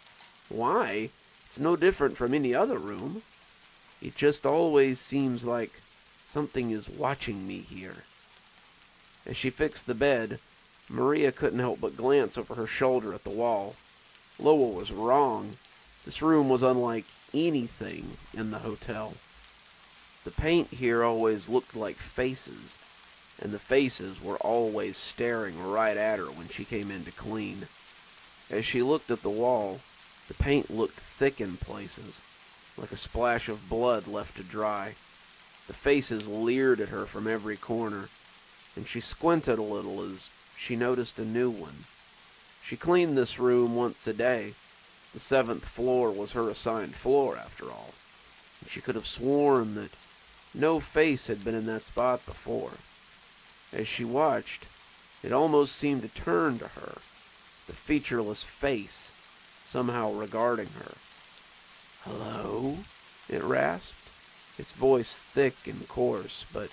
Why? It's no different from any other room. It just always seems like something is watching me here. As she fixed the bed, Maria couldn't help but glance over her shoulder at the wall. Loa was wrong. This room was unlike anything in the hotel. The paint here always looked like faces, and the faces were always staring right at her when she came in to clean. As she looked at the wall, the paint looked thick in places, like a splash of blood left to dry. The faces leered at her from every corner, and she squinted a little as she noticed a new one. She cleaned this room once a day. The 7th floor was her assigned floor, after all, and she could have sworn that no face had been in that spot before. As she watched, it almost seemed to turn to her, the featureless face somehow regarding her. Hello? It rasped, its voice thick and coarse, but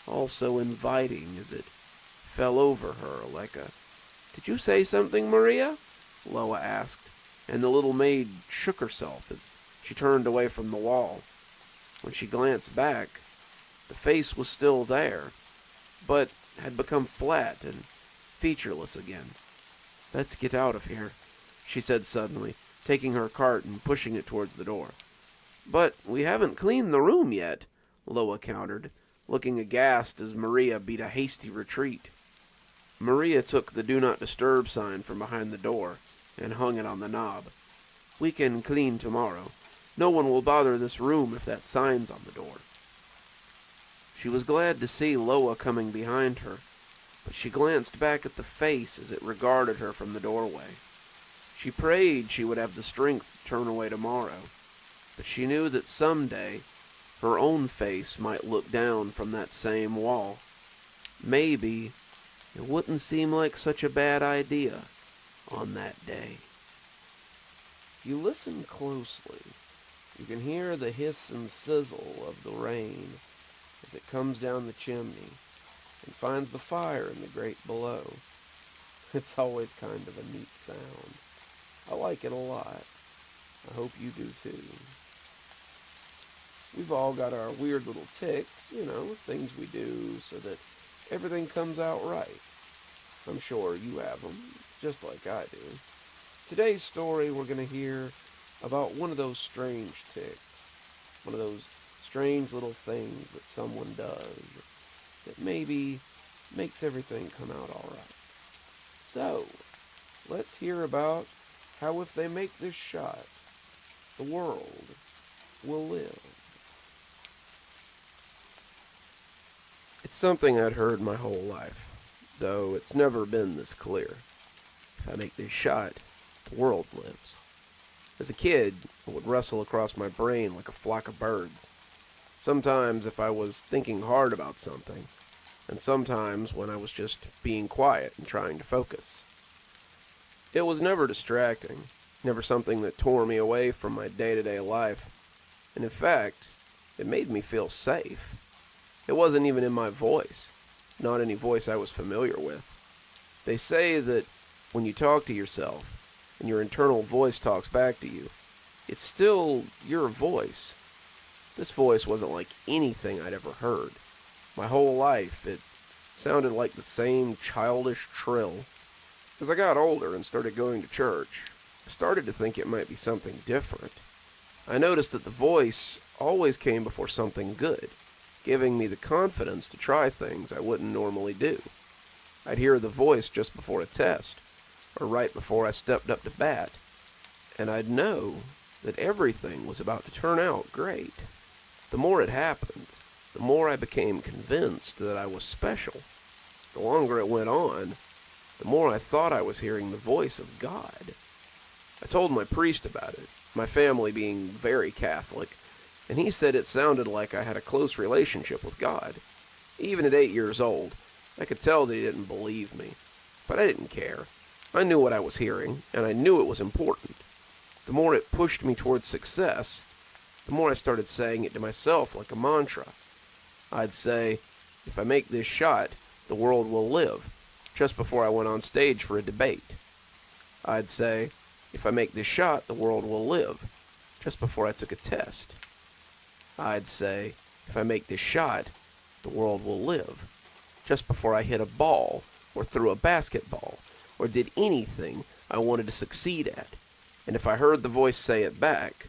also inviting as it fell over her like a... Did you say something, Maria? Loa asked, and the little maid shook herself as she turned away from the wall. When she glanced back, the face was still there, but had become flat and featureless again. Let's get out of here, she said suddenly, taking her cart and pushing it towards the door. But we haven't cleaned the room yet, Loa countered, looking aghast as Maria beat a hasty retreat. Maria took the Do Not Disturb sign from behind the door and hung it on the knob. We can clean tomorrow. No one will bother this room if that sign's on the door. She was glad to see Loa coming behind her, but she glanced back at the face as it regarded her from the doorway. She prayed she would have the strength to turn away tomorrow. but she knew that someday her own face might look down from that same wall. Maybe it wouldn't seem like such a bad idea on that day. If you listen closely, you can hear the hiss and sizzle of the rain as it comes down the chimney and finds the fire in the grate below. It's always kind of a neat sound. I like it a lot. I hope you do too. We've all got our weird little tics, things we do so that everything comes out right. I'm sure you have them, just like I do. Today's story, we're going to hear about one of those strange tics, one of those strange little things that someone does that maybe makes everything come out all right. So, let's hear about how if they make this shot, the world will live. It's something I'd heard my whole life, though it's never been this clear. If I make this shot, the world lives. As a kid, it would wrestle across my brain like a flock of birds. Sometimes if I was thinking hard about something, and sometimes when I was just being quiet and trying to focus. It was never distracting, never something that tore me away from my day-to-day life, and in fact, it made me feel safe. It wasn't even in my voice, not any voice I was familiar with. They say that when you talk to yourself, and your internal voice talks back to you, it's still your voice. This voice wasn't like anything I'd ever heard. My whole life, it sounded like the same childish trill. As I got older and started going to church, I started to think it might be something different. I noticed that the voice always came before something good, giving me the confidence to try things I wouldn't normally do. I'd hear the voice just before a test, or right before I stepped up to bat, and I'd know that everything was about to turn out great. The more it happened, the more I became convinced that I was special. The longer it went on, the more I thought I was hearing the voice of God. I told my priest about it, my family being very Catholic, and he said it sounded like I had a close relationship with God. Even at 8 years old, I could tell that he didn't believe me, but I didn't care. I knew what I was hearing, and I knew it was important. The more it pushed me towards success, the more I started saying it to myself like a mantra. I'd say, if I make this shot, the world will live, just before I went on stage for a debate. I'd say, if I make this shot, the world will live, just before I took a test. I'd say, if I make this shot, the world will live, just before I hit a ball, or threw a basketball, or did anything I wanted to succeed at. And if I heard the voice say it back,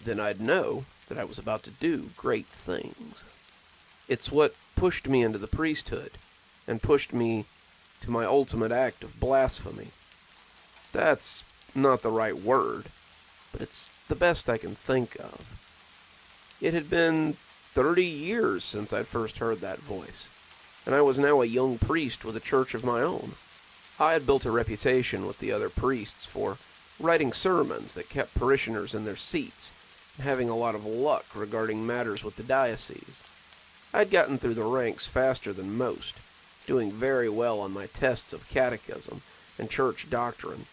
then I'd know that I was about to do great things. It's what pushed me into the priesthood, and pushed me to my ultimate act of blasphemy. That's not the right word, but it's the best I can think of. It had been 30 years since I'd first heard that voice, and I was now a young priest with a church of my own. I had built a reputation with the other priests for writing sermons that kept parishioners in their seats, and having a lot of luck regarding matters with the diocese. I'd gotten through the ranks faster than most, doing very well on my tests of catechism and church doctrine.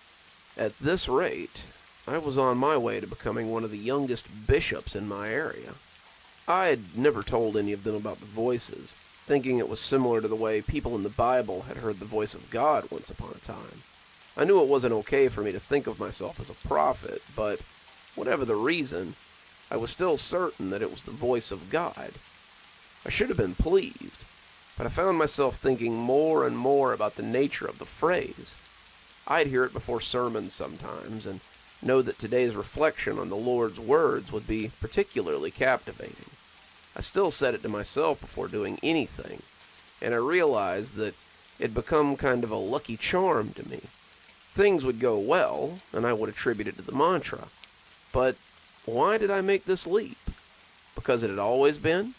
At this rate, I was on my way to becoming one of the youngest bishops in my area. I had never told any of them about the voices, thinking it was similar to the way people in the Bible had heard the voice of God once upon a time. I knew it wasn't okay for me to think of myself as a prophet, but whatever the reason, I was still certain that it was the voice of God. I should have been pleased, but I found myself thinking more and more about the nature of the phrase. I'd hear it before sermons sometimes, and know that today's reflection on the Lord's words would be particularly captivating. I still said it to myself before doing anything, and I realized that it'd become kind of a lucky charm to me. Things would go well, and I would attribute it to the mantra. But why did I make this leap? Because it had always been?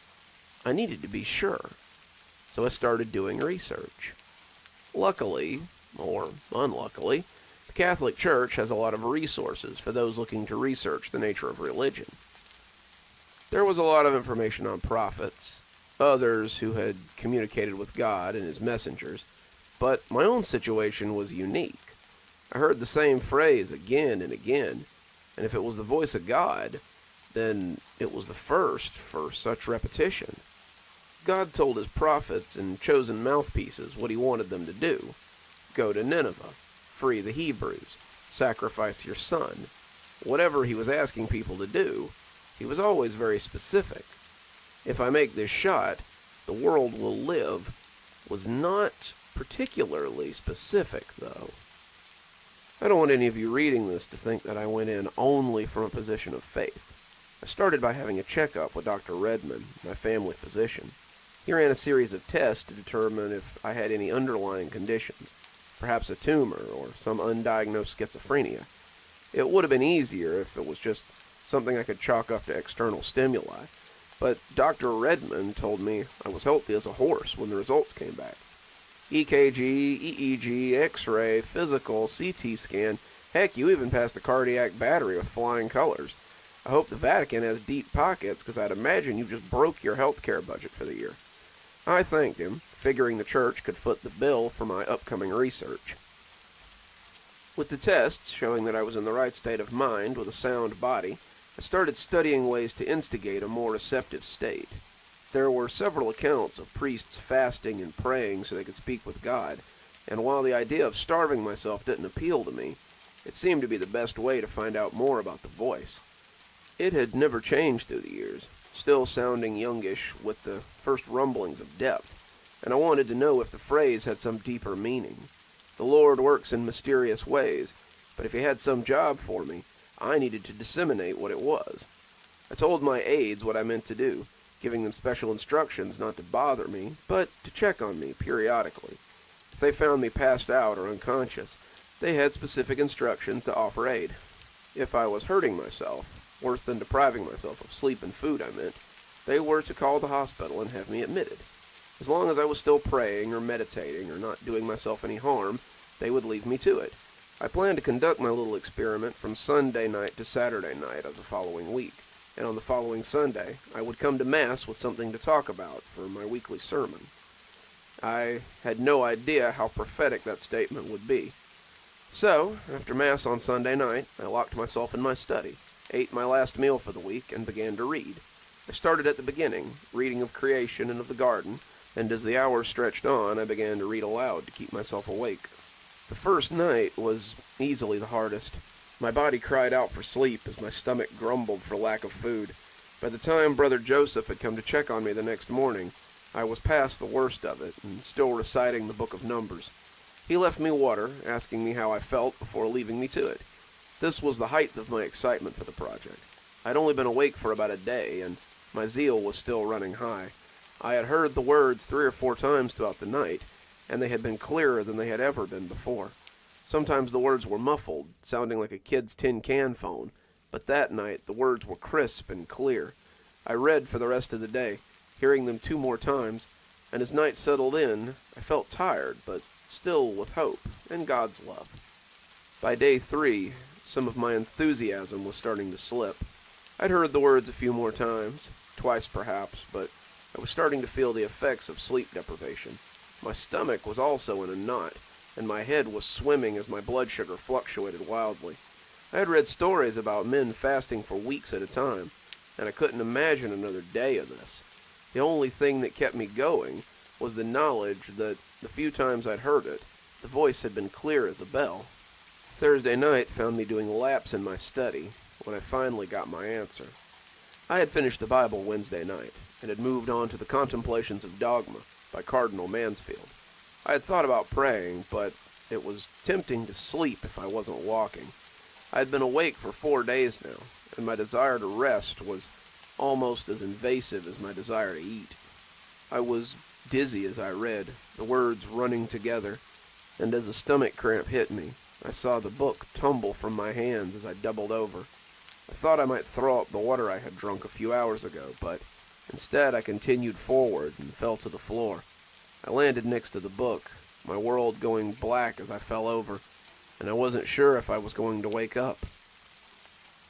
I needed to be sure. So I started doing research. Luckily, or unluckily, the Catholic Church has a lot of resources for those looking to research the nature of religion. There was a lot of information on prophets, others who had communicated with God and his messengers, but my own situation was unique. I heard the same phrase again and again, and if it was the voice of God, then it was the first for such repetition. God told his prophets and chosen mouthpieces what he wanted them to do. Go to Nineveh, free the Hebrews, sacrifice your son. Whatever he was asking people to do, he was always very specific. If I make this shot, the world will live was not particularly specific, though. I don't want any of you reading this to think that I went in only from a position of faith. I started by having a checkup with Dr. Redmond, my family physician. He ran a series of tests to determine if I had any underlying conditions, perhaps a tumor or some undiagnosed schizophrenia. It would have been easier if it was just something I could chalk up to external stimuli, but Dr. Redmond told me I was healthy as a horse when the results came back. EKG, EEG, X-ray, physical, CT scan, heck, you even passed the cardiac battery with flying colors. I hope the Vatican has deep pockets, because I'd imagine you just broke your healthcare budget for the year. I thanked him, figuring the church could foot the bill for my upcoming research. With the tests showing that I was in the right state of mind with a sound body, I started studying ways to instigate a more receptive state. There were several accounts of priests fasting and praying so they could speak with God, and while the idea of starving myself didn't appeal to me, it seemed to be the best way to find out more about the voice. It had never changed through the years, still sounding youngish with the first rumblings of depth, and I wanted to know if the phrase had some deeper meaning. The Lord works in mysterious ways, but if he had some job for me, I needed to disseminate what it was. I told my aides what I meant to do, giving them special instructions not to bother me, but to check on me periodically. If they found me passed out or unconscious, they had specific instructions to offer aid. If I was hurting myself, worse than depriving myself of sleep and food, I meant, they were to call the hospital and have me admitted. As long as I was still praying or meditating or not doing myself any harm, they would leave me to it. I planned to conduct my little experiment from Sunday night to Saturday night of the following week, and on the following Sunday, I would come to Mass with something to talk about for my weekly sermon. I had no idea how prophetic that statement would be. So, after Mass on Sunday night, I locked myself in my study, ate my last meal for the week, and began to read. I started at the beginning, reading of creation and of the garden, and as the hours stretched on, I began to read aloud to keep myself awake. The first night was easily the hardest. My body cried out for sleep as my stomach grumbled for lack of food. By the time Brother Joseph had come to check on me the next morning, I was past the worst of it and still reciting the book of Numbers. He left me water, asking me how I felt before leaving me to it. This was the height of my excitement for the project. I'd only been awake for about a day, and my zeal was still running high. I had heard the words 3 or 4 times throughout the night, and they had been clearer than they had ever been before. Sometimes the words were muffled, sounding like a kid's tin can phone, but that night the words were crisp and clear. I read for the rest of the day, hearing them 2 more times, and as night settled in, I felt tired, but still with hope and God's love. By day 3, some of my enthusiasm was starting to slip. I'd heard the words a few more times, twice perhaps, but I was starting to feel the effects of sleep deprivation. My stomach was also in a knot, and my head was swimming as my blood sugar fluctuated wildly. I had read stories about men fasting for weeks at a time, and I couldn't imagine another day of this. The only thing that kept me going was the knowledge that, the few times I'd heard it, the voice had been clear as a bell. Thursday night found me doing laps in my study when I finally got my answer. I had finished the Bible Wednesday night, and had moved on to the Contemplations of Dogma by Cardinal Mansfield. I had thought about praying, but it was tempting to sleep if I wasn't walking. I had been awake for 4 days now, and my desire to rest was almost as invasive as my desire to eat. I was dizzy as I read, the words running together, and as a stomach cramp hit me, I saw the book tumble from my hands as I doubled over. I thought I might throw up the water I had drunk a few hours ago, but instead I continued forward and fell to the floor. I landed next to the book, my world going black as I fell over, and I wasn't sure if I was going to wake up.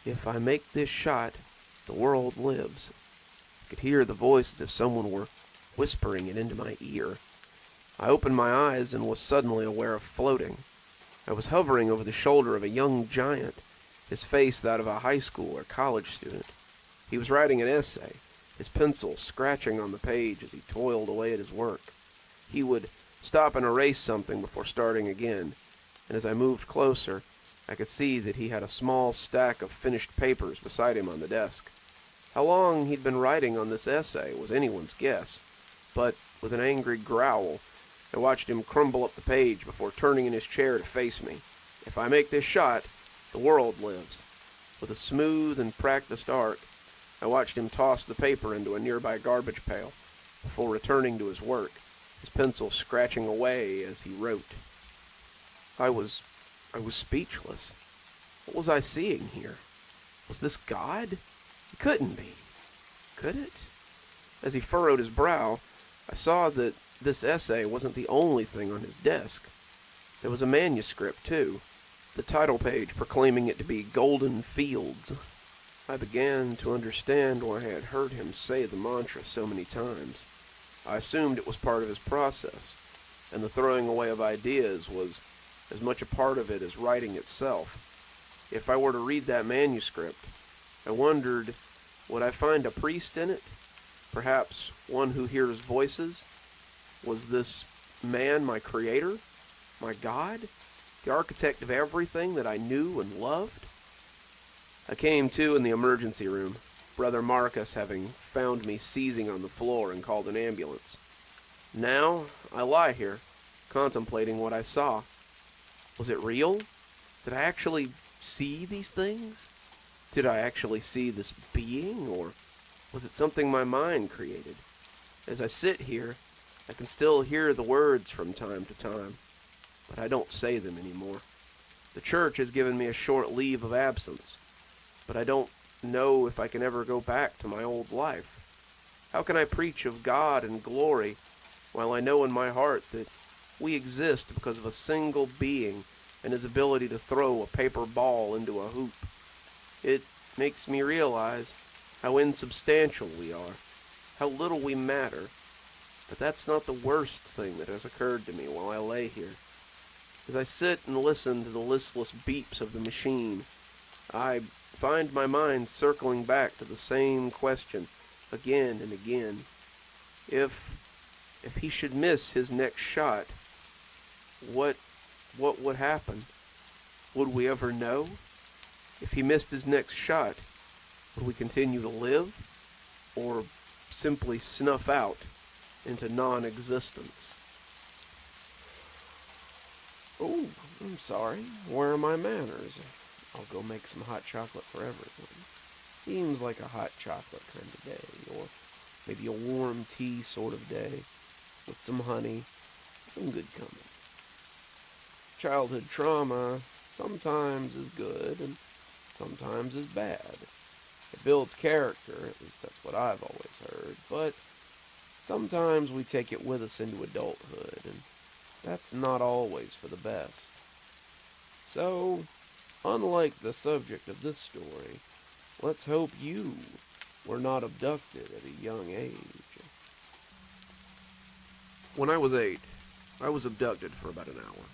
If I make this shot, the world lives, could hear the voice as if someone were whispering it into my ear. I opened my eyes and was suddenly aware of floating. I was hovering over the shoulder of a young giant, his face that of a high school or college student. He was writing an essay, his pencil scratching on the page as he toiled away at his work. He would stop and erase something before starting again, and as I moved closer, I could see that he had a small stack of finished papers beside him on the desk. How long he'd been writing on this essay was anyone's guess, but with an angry growl, I watched him crumble up the page before turning in his chair to face me. If I make this shot, the world lives. With a smooth and practiced arc, I watched him toss the paper into a nearby garbage pail before returning to his work, his pencil scratching away as he wrote. I was speechless. What was I seeing here? Was this God? It couldn't be. Could it? As he furrowed his brow, I saw that this essay wasn't the only thing on his desk. There was a manuscript, too, the title page proclaiming it to be Golden Fields. I began to understand why I had heard him say the mantra so many times. I assumed it was part of his process, and the throwing away of ideas was as much a part of it as writing itself. If I were to read that manuscript, I wondered, would I find a priest in it? Perhaps one who hears voices? Was this man my creator? My God? The architect of everything that I knew and loved? I came to in the emergency room, Brother Marcus having found me seizing on the floor and called an ambulance. Now I lie here, contemplating what I saw. Was it real? Did I actually see these things? Did I actually see this being, or was it something my mind created? As I sit here, I can still hear the words from time to time, but I don't say them anymore. The church has given me a short leave of absence, but I don't know if I can ever go back to my old life. How can I preach of God and glory while I know in my heart that we exist because of a single being and his ability to throw a paper ball into a hoop? It makes me realize how insubstantial we are, how little we matter. But that's not the worst thing that has occurred to me while I lay here. As I sit and listen to the listless beeps of the machine, I find my mind circling back to the same question again and again. If he should miss his next shot, what would happen? Would we ever know? If he missed his next shot, would we continue to live, or simply snuff out into non-existence? Oh, I'm sorry. Where are my manners? I'll go make some hot chocolate for everyone. Seems like a hot chocolate kind of day, or maybe a warm tea sort of day, with some honey, some good company. Childhood trauma sometimes is good, and sometimes is bad. It builds character, at least that's what I've always heard, but sometimes we take it with us into adulthood, and that's not always for the best. So, unlike the subject of this story, let's hope you were not abducted at a young age. When I was 8, I was abducted for about an hour.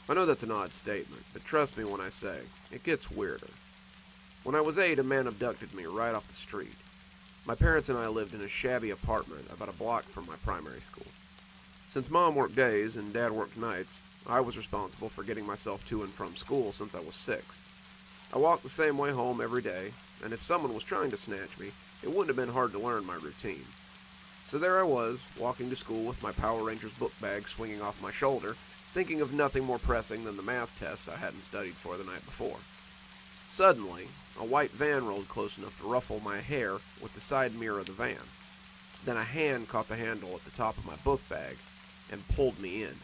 I know that's an odd statement, but trust me when I say, it gets weirder. When I was 8, a man abducted me right off the street. My parents and I lived in a shabby apartment about a block from my primary school. Since Mom worked days and Dad worked nights, I was responsible for getting myself to and from school since I was 6. I walked the same way home every day, and if someone was trying to snatch me, it wouldn't have been hard to learn my routine. So there I was, walking to school with my Power Rangers book bag swinging off my shoulder, thinking of nothing more pressing than the math test I hadn't studied for the night before. Suddenly, a white van rolled close enough to ruffle my hair with the side mirror of the van. Then a hand caught the handle at the top of my book bag and pulled me in.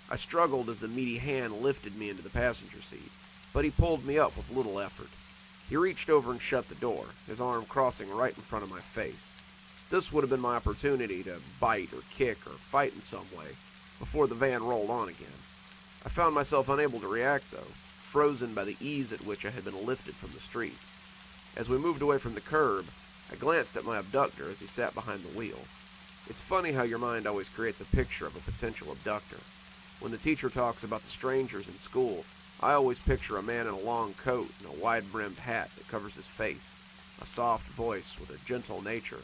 I struggled as the meaty hand lifted me into the passenger seat, but he pulled me up with little effort. He reached over and shut the door, his arm crossing right in front of my face. This would have been my opportunity to bite or kick or fight in some way before the van rolled on again. I found myself unable to react, though, frozen by the ease at which I had been lifted from the street. As we moved away from the curb, I glanced at my abductor as he sat behind the wheel. It's funny how your mind always creates a picture of a potential abductor. When the teacher talks about the strangers in school, I always picture a man in a long coat and a wide-brimmed hat that covers his face, a soft voice with a gentle nature.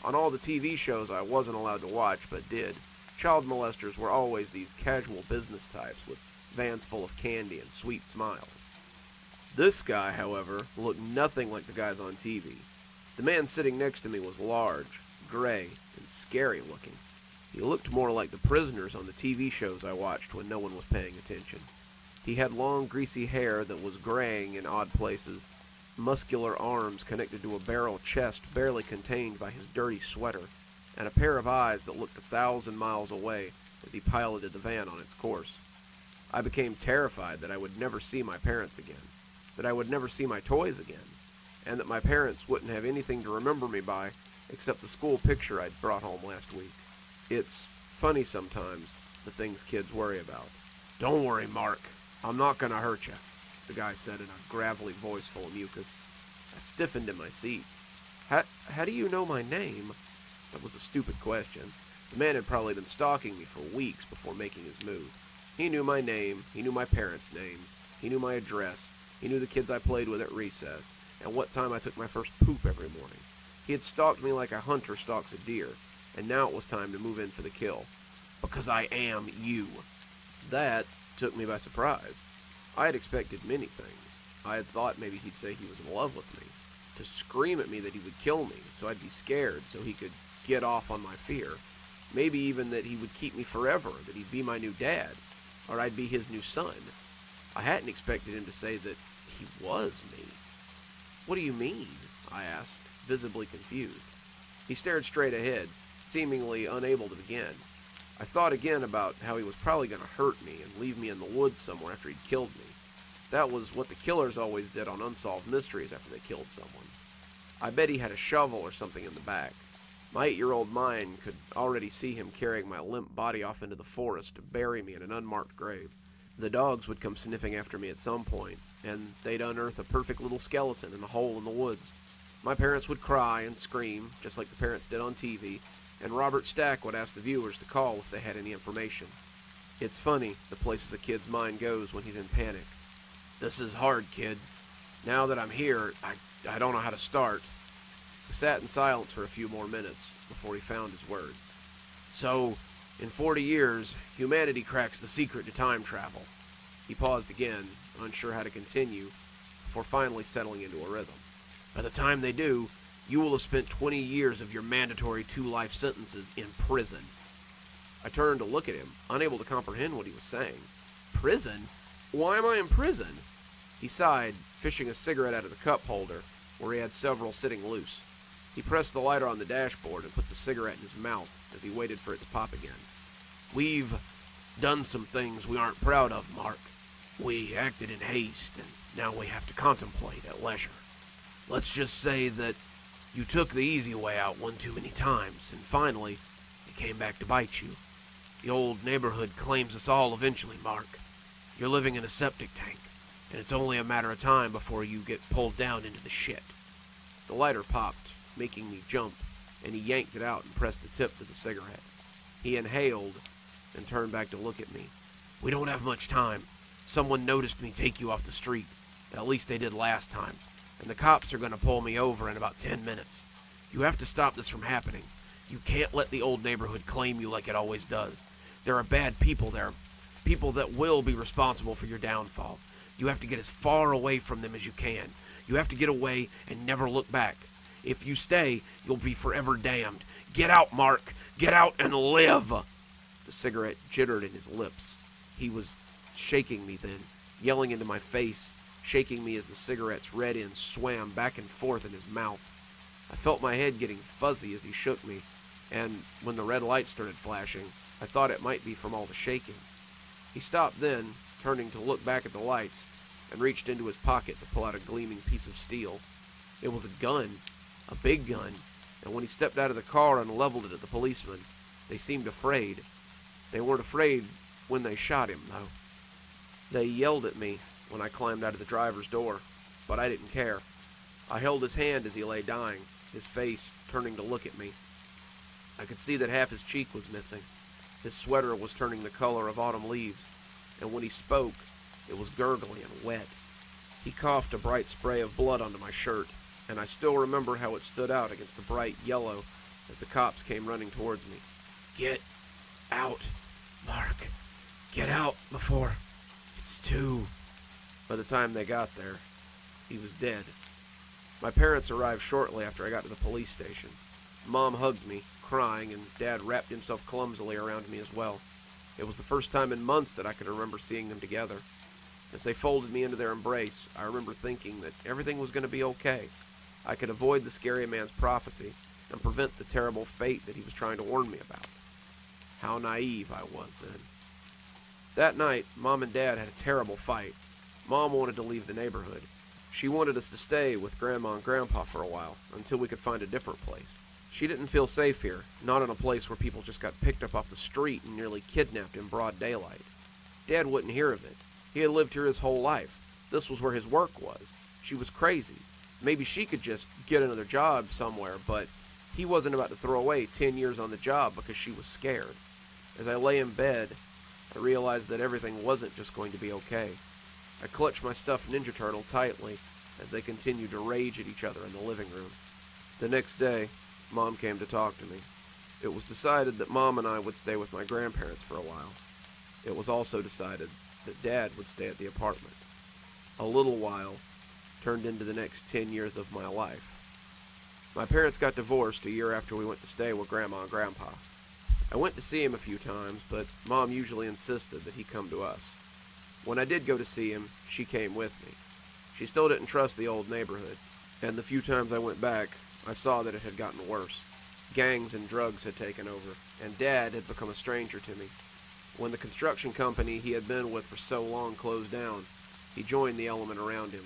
On all the TV shows I wasn't allowed to watch but did, child molesters were always these casual business types with vans full of candy and sweet smiles. This guy, however, looked nothing like the guys on TV. The man sitting next to me was large, gray, and scary looking. He looked more like the prisoners on the TV shows I watched when no one was paying attention. He had long, greasy hair that was graying in odd places, muscular arms connected to a barrel chest barely contained by his dirty sweater, and a pair of eyes that looked 1,000 miles away as he piloted the van on its course. I became terrified that I would never see my parents again, that I would never see my toys again, and that my parents wouldn't have anything to remember me by except the school picture I'd brought home last week. It's funny sometimes, the things kids worry about. "Don't worry, Mark. I'm not gonna hurt you," the guy said in a gravelly voice full of mucus. I stiffened in my seat. How do you know my name?" That was a stupid question. The man had probably been stalking me for weeks before making his move. He knew my name, he knew my parents' names, he knew my address, he knew the kids I played with at recess, and what time I took my first poop every morning. He had stalked me like a hunter stalks a deer, and now it was time to move in for the kill. "Because I am you." That took me by surprise. I had expected many things. I had thought maybe he'd say he was in love with me, to scream at me that he would kill me, so I'd be scared, so he could get off on my fear. Maybe even that he would keep me forever, that he'd be my new dad, or I'd be his new son. I hadn't expected him to say that he was me. "What do you mean?" I asked, visibly confused. He stared straight ahead, seemingly unable to begin. I thought again about how he was probably going to hurt me and leave me in the woods somewhere after he'd killed me. That was what the killers always did on unsolved mysteries after they killed someone. I bet he had a shovel or something in the back. My 8-year-old mind could already see him carrying my limp body off into the forest to bury me in an unmarked grave. The dogs would come sniffing after me at some point, and they'd unearth a perfect little skeleton in a hole in the woods. My parents would cry and scream, just like the parents did on TV, and Robert Stack would ask the viewers to call if they had any information. It's funny, the places a kid's mind goes when he's in panic. "This is hard, kid. Now that I'm here, I don't know how to start." We sat in silence for a few more minutes before he found his words. "So, in 40 years, humanity cracks the secret to time travel." He paused again, unsure how to continue, before finally settling into a rhythm. "By the time they do, you will have spent 20 years of your mandatory 2 life sentences in prison." I turned to look at him, unable to comprehend what he was saying. "Prison? Why am I in prison?" He sighed, fishing a cigarette out of the cup holder, where he had several sitting loose. He pressed the lighter on the dashboard and put the cigarette in his mouth as he waited for it to pop again. "We've done some things we aren't proud of, Mark. We acted in haste, and now we have to contemplate at leisure. Let's just say that you took the easy way out one too many times, and finally, it came back to bite you. The old neighborhood claims us all eventually, Mark. You're living in a septic tank, and it's only a matter of time before you get pulled down into the shit." The lighter popped, making me jump, and he yanked it out and pressed the tip to the cigarette. He inhaled and turned back to look at me. "We don't have much time. Someone noticed me take you off the street. At least they did last time. And the cops are going to pull me over in about 10 minutes. You have to stop this from happening. You can't let the old neighborhood claim you like it always does. There are bad people there, people that will be responsible for your downfall. You have to get as far away from them as you can. You have to get away and never look back. If you stay, you'll be forever damned. Get out, Mark! Get out and live!" The cigarette jittered in his lips. He was shaking me then, yelling into my face, shaking me as the cigarette's red end swam back and forth in his mouth. I felt my head getting fuzzy as he shook me, and when the red light started flashing, I thought it might be from all the shaking. He stopped then, turning to look back at the lights, and reached into his pocket to pull out a gleaming piece of steel. It was a gun, a big gun, and when he stepped out of the car and leveled it at the policeman, they seemed afraid. They weren't afraid when they shot him, though. They yelled at me when I climbed out of the driver's door, but I didn't care. I held his hand as he lay dying, his face turning to look at me. I could see that half his cheek was missing. His sweater was turning the color of autumn leaves, and when he spoke, it was gurgly and wet. He coughed a bright spray of blood onto my shirt, and I still remember how it stood out against the bright yellow as the cops came running towards me. "Get out, Mark. Get out before it's too..." By the time they got there, he was dead. My parents arrived shortly after I got to the police station. Mom hugged me, crying, and Dad wrapped himself clumsily around me as well. It was the first time in months that I could remember seeing them together. As they folded me into their embrace, I remember thinking that everything was going to be okay. I could avoid the scary man's prophecy and prevent the terrible fate that he was trying to warn me about. How naive I was then. That night, Mom and Dad had a terrible fight. Mom wanted to leave the neighborhood. She wanted us to stay with Grandma and Grandpa for a while, until we could find a different place. She didn't feel safe here, not in a place where people just got picked up off the street and nearly kidnapped in broad daylight. Dad wouldn't hear of it. He had lived here his whole life. This was where his work was. She was crazy. Maybe she could just get another job somewhere, but he wasn't about to throw away 10 years on the job because she was scared. As I lay in bed, I realized that everything wasn't just going to be okay. I clutched my stuffed Ninja Turtle tightly as they continued to rage at each other in the living room. The next day, Mom came to talk to me. It was decided that Mom and I would stay with my grandparents for a while. It was also decided that Dad would stay at the apartment. A little while turned into the next 10 years of my life. My parents got divorced a year after we went to stay with Grandma and Grandpa. I went to see him a few times, but Mom usually insisted that he come to us. When I did go to see him, she came with me. She still didn't trust the old neighborhood, and the few times I went back, I saw that it had gotten worse. Gangs and drugs had taken over, and Dad had become a stranger to me. When the construction company he had been with for so long closed down, he joined the element around him.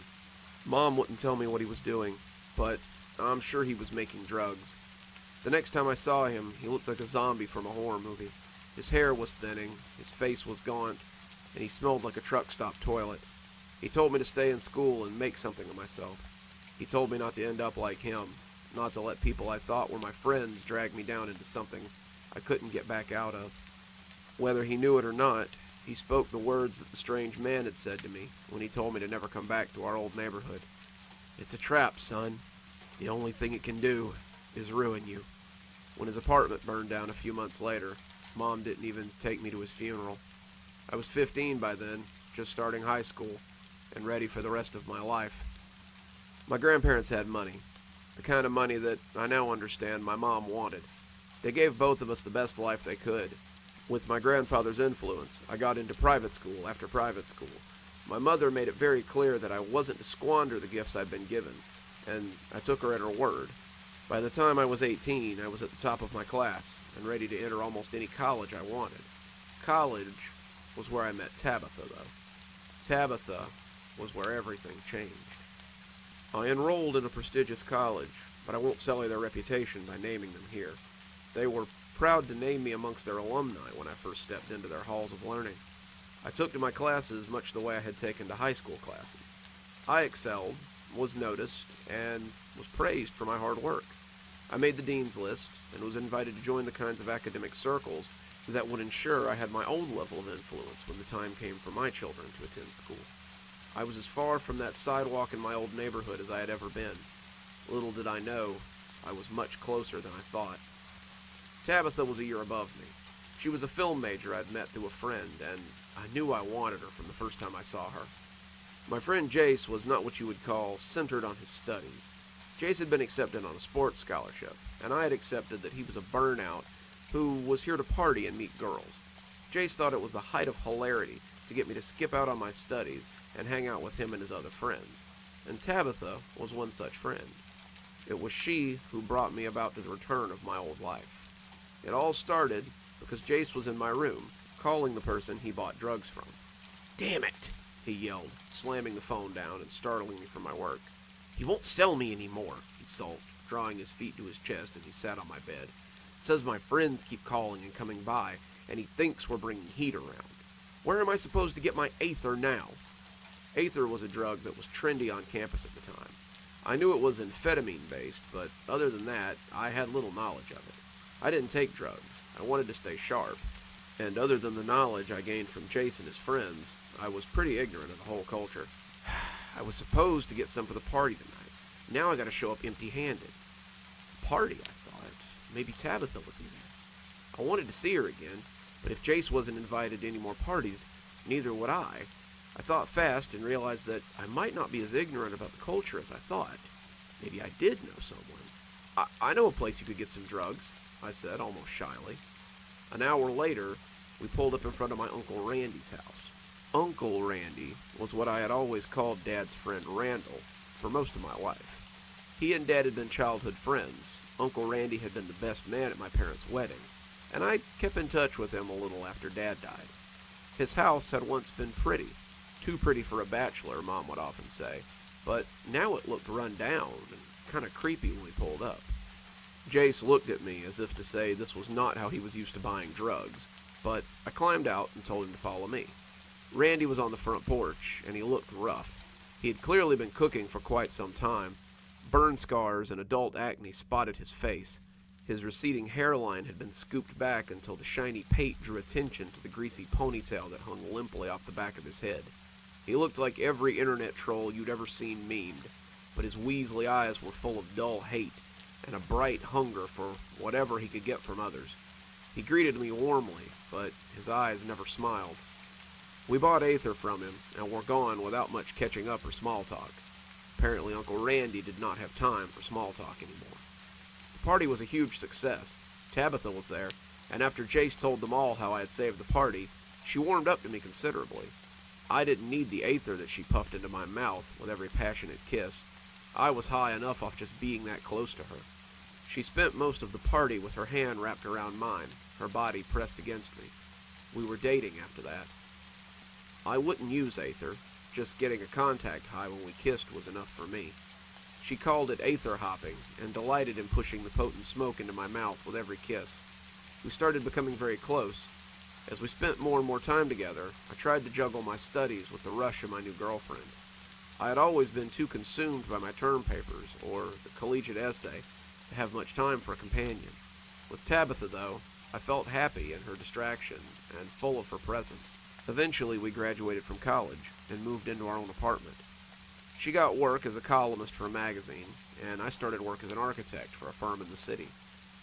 Mom wouldn't tell me what he was doing, but I'm sure he was making drugs. The next time I saw him, he looked like a zombie from a horror movie. His hair was thinning, his face was gaunt, and he smelled like a truck stop toilet. He told me to stay in school and make something of myself. He told me not to end up like him, not to let people I thought were my friends drag me down into something I couldn't get back out of. Whether he knew it or not, he spoke the words that the strange man had said to me when he told me to never come back to our old neighborhood. "It's a trap, son. The only thing it can do is ruin you." When his apartment burned down a few months later, Mom didn't even take me to his funeral. I was 15 by then, just starting high school, and ready for the rest of my life. My grandparents had money, the kind of money that I now understand my mom wanted. They gave both of us the best life they could. With my grandfather's influence, I got into private school after private school. My mother made it very clear that I wasn't to squander the gifts I'd been given, and I took her at her word. By the time I was 18, I was at the top of my class and ready to enter almost any college I wanted. College was where I met Tabitha, though. Tabitha was where everything changed. I enrolled in a prestigious college, but I won't sully their reputation by naming them here. They were proud to name me amongst their alumni when I first stepped into their halls of learning. I took to my classes much the way I had taken to high school classes. I excelled, was noticed, and was praised for my hard work. I made the dean's list and was invited to join the kinds of academic circles that would ensure I had my own level of influence when the time came for my children to attend school. I was as far from that sidewalk in my old neighborhood as I had ever been. Little did I know, I was much closer than I thought. Tabitha was a year above me. She was a film major I'd met through a friend, and I knew I wanted her from the first time I saw her. My friend Jace was not what you would call centered on his studies. Jace had been accepted on a sports scholarship, and I had accepted that he was a burnout who was here to party and meet girls. Jace thought it was the height of hilarity to get me to skip out on my studies and hang out with him and his other friends, and Tabitha was one such friend. It was she who brought me about to the return of my old life. It all started because Jace was in my room, calling the person he bought drugs from. "Damn it!" he yelled, slamming the phone down and startling me from my work. "He won't sell me anymore," he sulked, drawing his feet to his chest as he sat on my bed. "Says my friends keep calling and coming by, and he thinks we're bringing heat around. Where am I supposed to get my Aether now?" Aether was a drug that was trendy on campus at the time. I knew it was amphetamine-based, but other than that, I had little knowledge of it. I didn't take drugs. I wanted to stay sharp. And other than the knowledge I gained from Jace and his friends, I was pretty ignorant of the whole culture. I was supposed to get some for the party tonight. Now I gotta show up empty-handed. Party, I thought. Maybe Tabitha would be there. I wanted to see her again, but if Jace wasn't invited to any more parties, neither would I. I thought fast and realized that I might not be as ignorant about the culture as I thought. Maybe I did know someone. I know a place you could get some drugs, I said, almost shyly. An hour later, we pulled up in front of my Uncle Randy's house. Uncle Randy was what I had always called Dad's friend Randall for most of my life. He and Dad had been childhood friends. Uncle Randy had been the best man at my parents' wedding, and I kept in touch with him a little after Dad died. His house had once been pretty, too pretty for a bachelor, Mom would often say, but now it looked run down and kind of creepy when we pulled up. Jace looked at me as if to say this was not how he was used to buying drugs, but I climbed out and told him to follow me. Randy was on the front porch, and he looked rough. He had clearly been cooking for quite some time. Burn scars and adult acne spotted his face. His receding hairline had been scooped back until the shiny pate drew attention to the greasy ponytail that hung limply off the back of his head. He looked like every internet troll you'd ever seen memed, but his weaselly eyes were full of dull hate and a bright hunger for whatever he could get from others. He greeted me warmly, but his eyes never smiled. We bought Aether from him, and were gone without much catching up or small talk. Apparently Uncle Randy did not have time for small talk anymore. The party was a huge success. Tabitha was there, and after Jace told them all how I had saved the party, she warmed up to me considerably. I didn't need the Aether that she puffed into my mouth with every passionate kiss. I was high enough off just being that close to her. She spent most of the party with her hand wrapped around mine, her body pressed against me. We were dating after that. I wouldn't use Aether. Just getting a contact high when we kissed was enough for me. She called it Aether hopping, and delighted in pushing the potent smoke into my mouth with every kiss. We started becoming very close. As we spent more and more time together, I tried to juggle my studies with the rush of my new girlfriend. I had always been too consumed by my term papers, or the collegiate essay, to have much time for a companion. With Tabitha, though, I felt happy in her distraction, and full of her presence. Eventually, we graduated from college, and moved into our own apartment. She got work as a columnist for a magazine, and I started work as an architect for a firm in the city.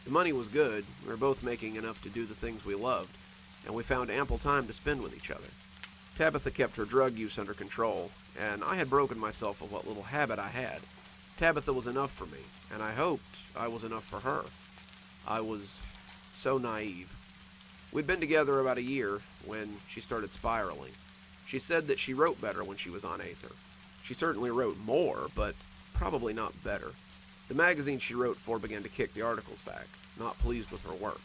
The money was good, we were both making enough to do the things we loved, and we found ample time to spend with each other. Tabitha kept her drug use under control, and I had broken myself of what little habit I had. Tabitha was enough for me, and I hoped I was enough for her. I was so naive. We'd been together about a year when she started spiraling. She said that she wrote better when she was on Aether. She certainly wrote more, but probably not better. The magazine she wrote for began to kick the articles back, not pleased with her work.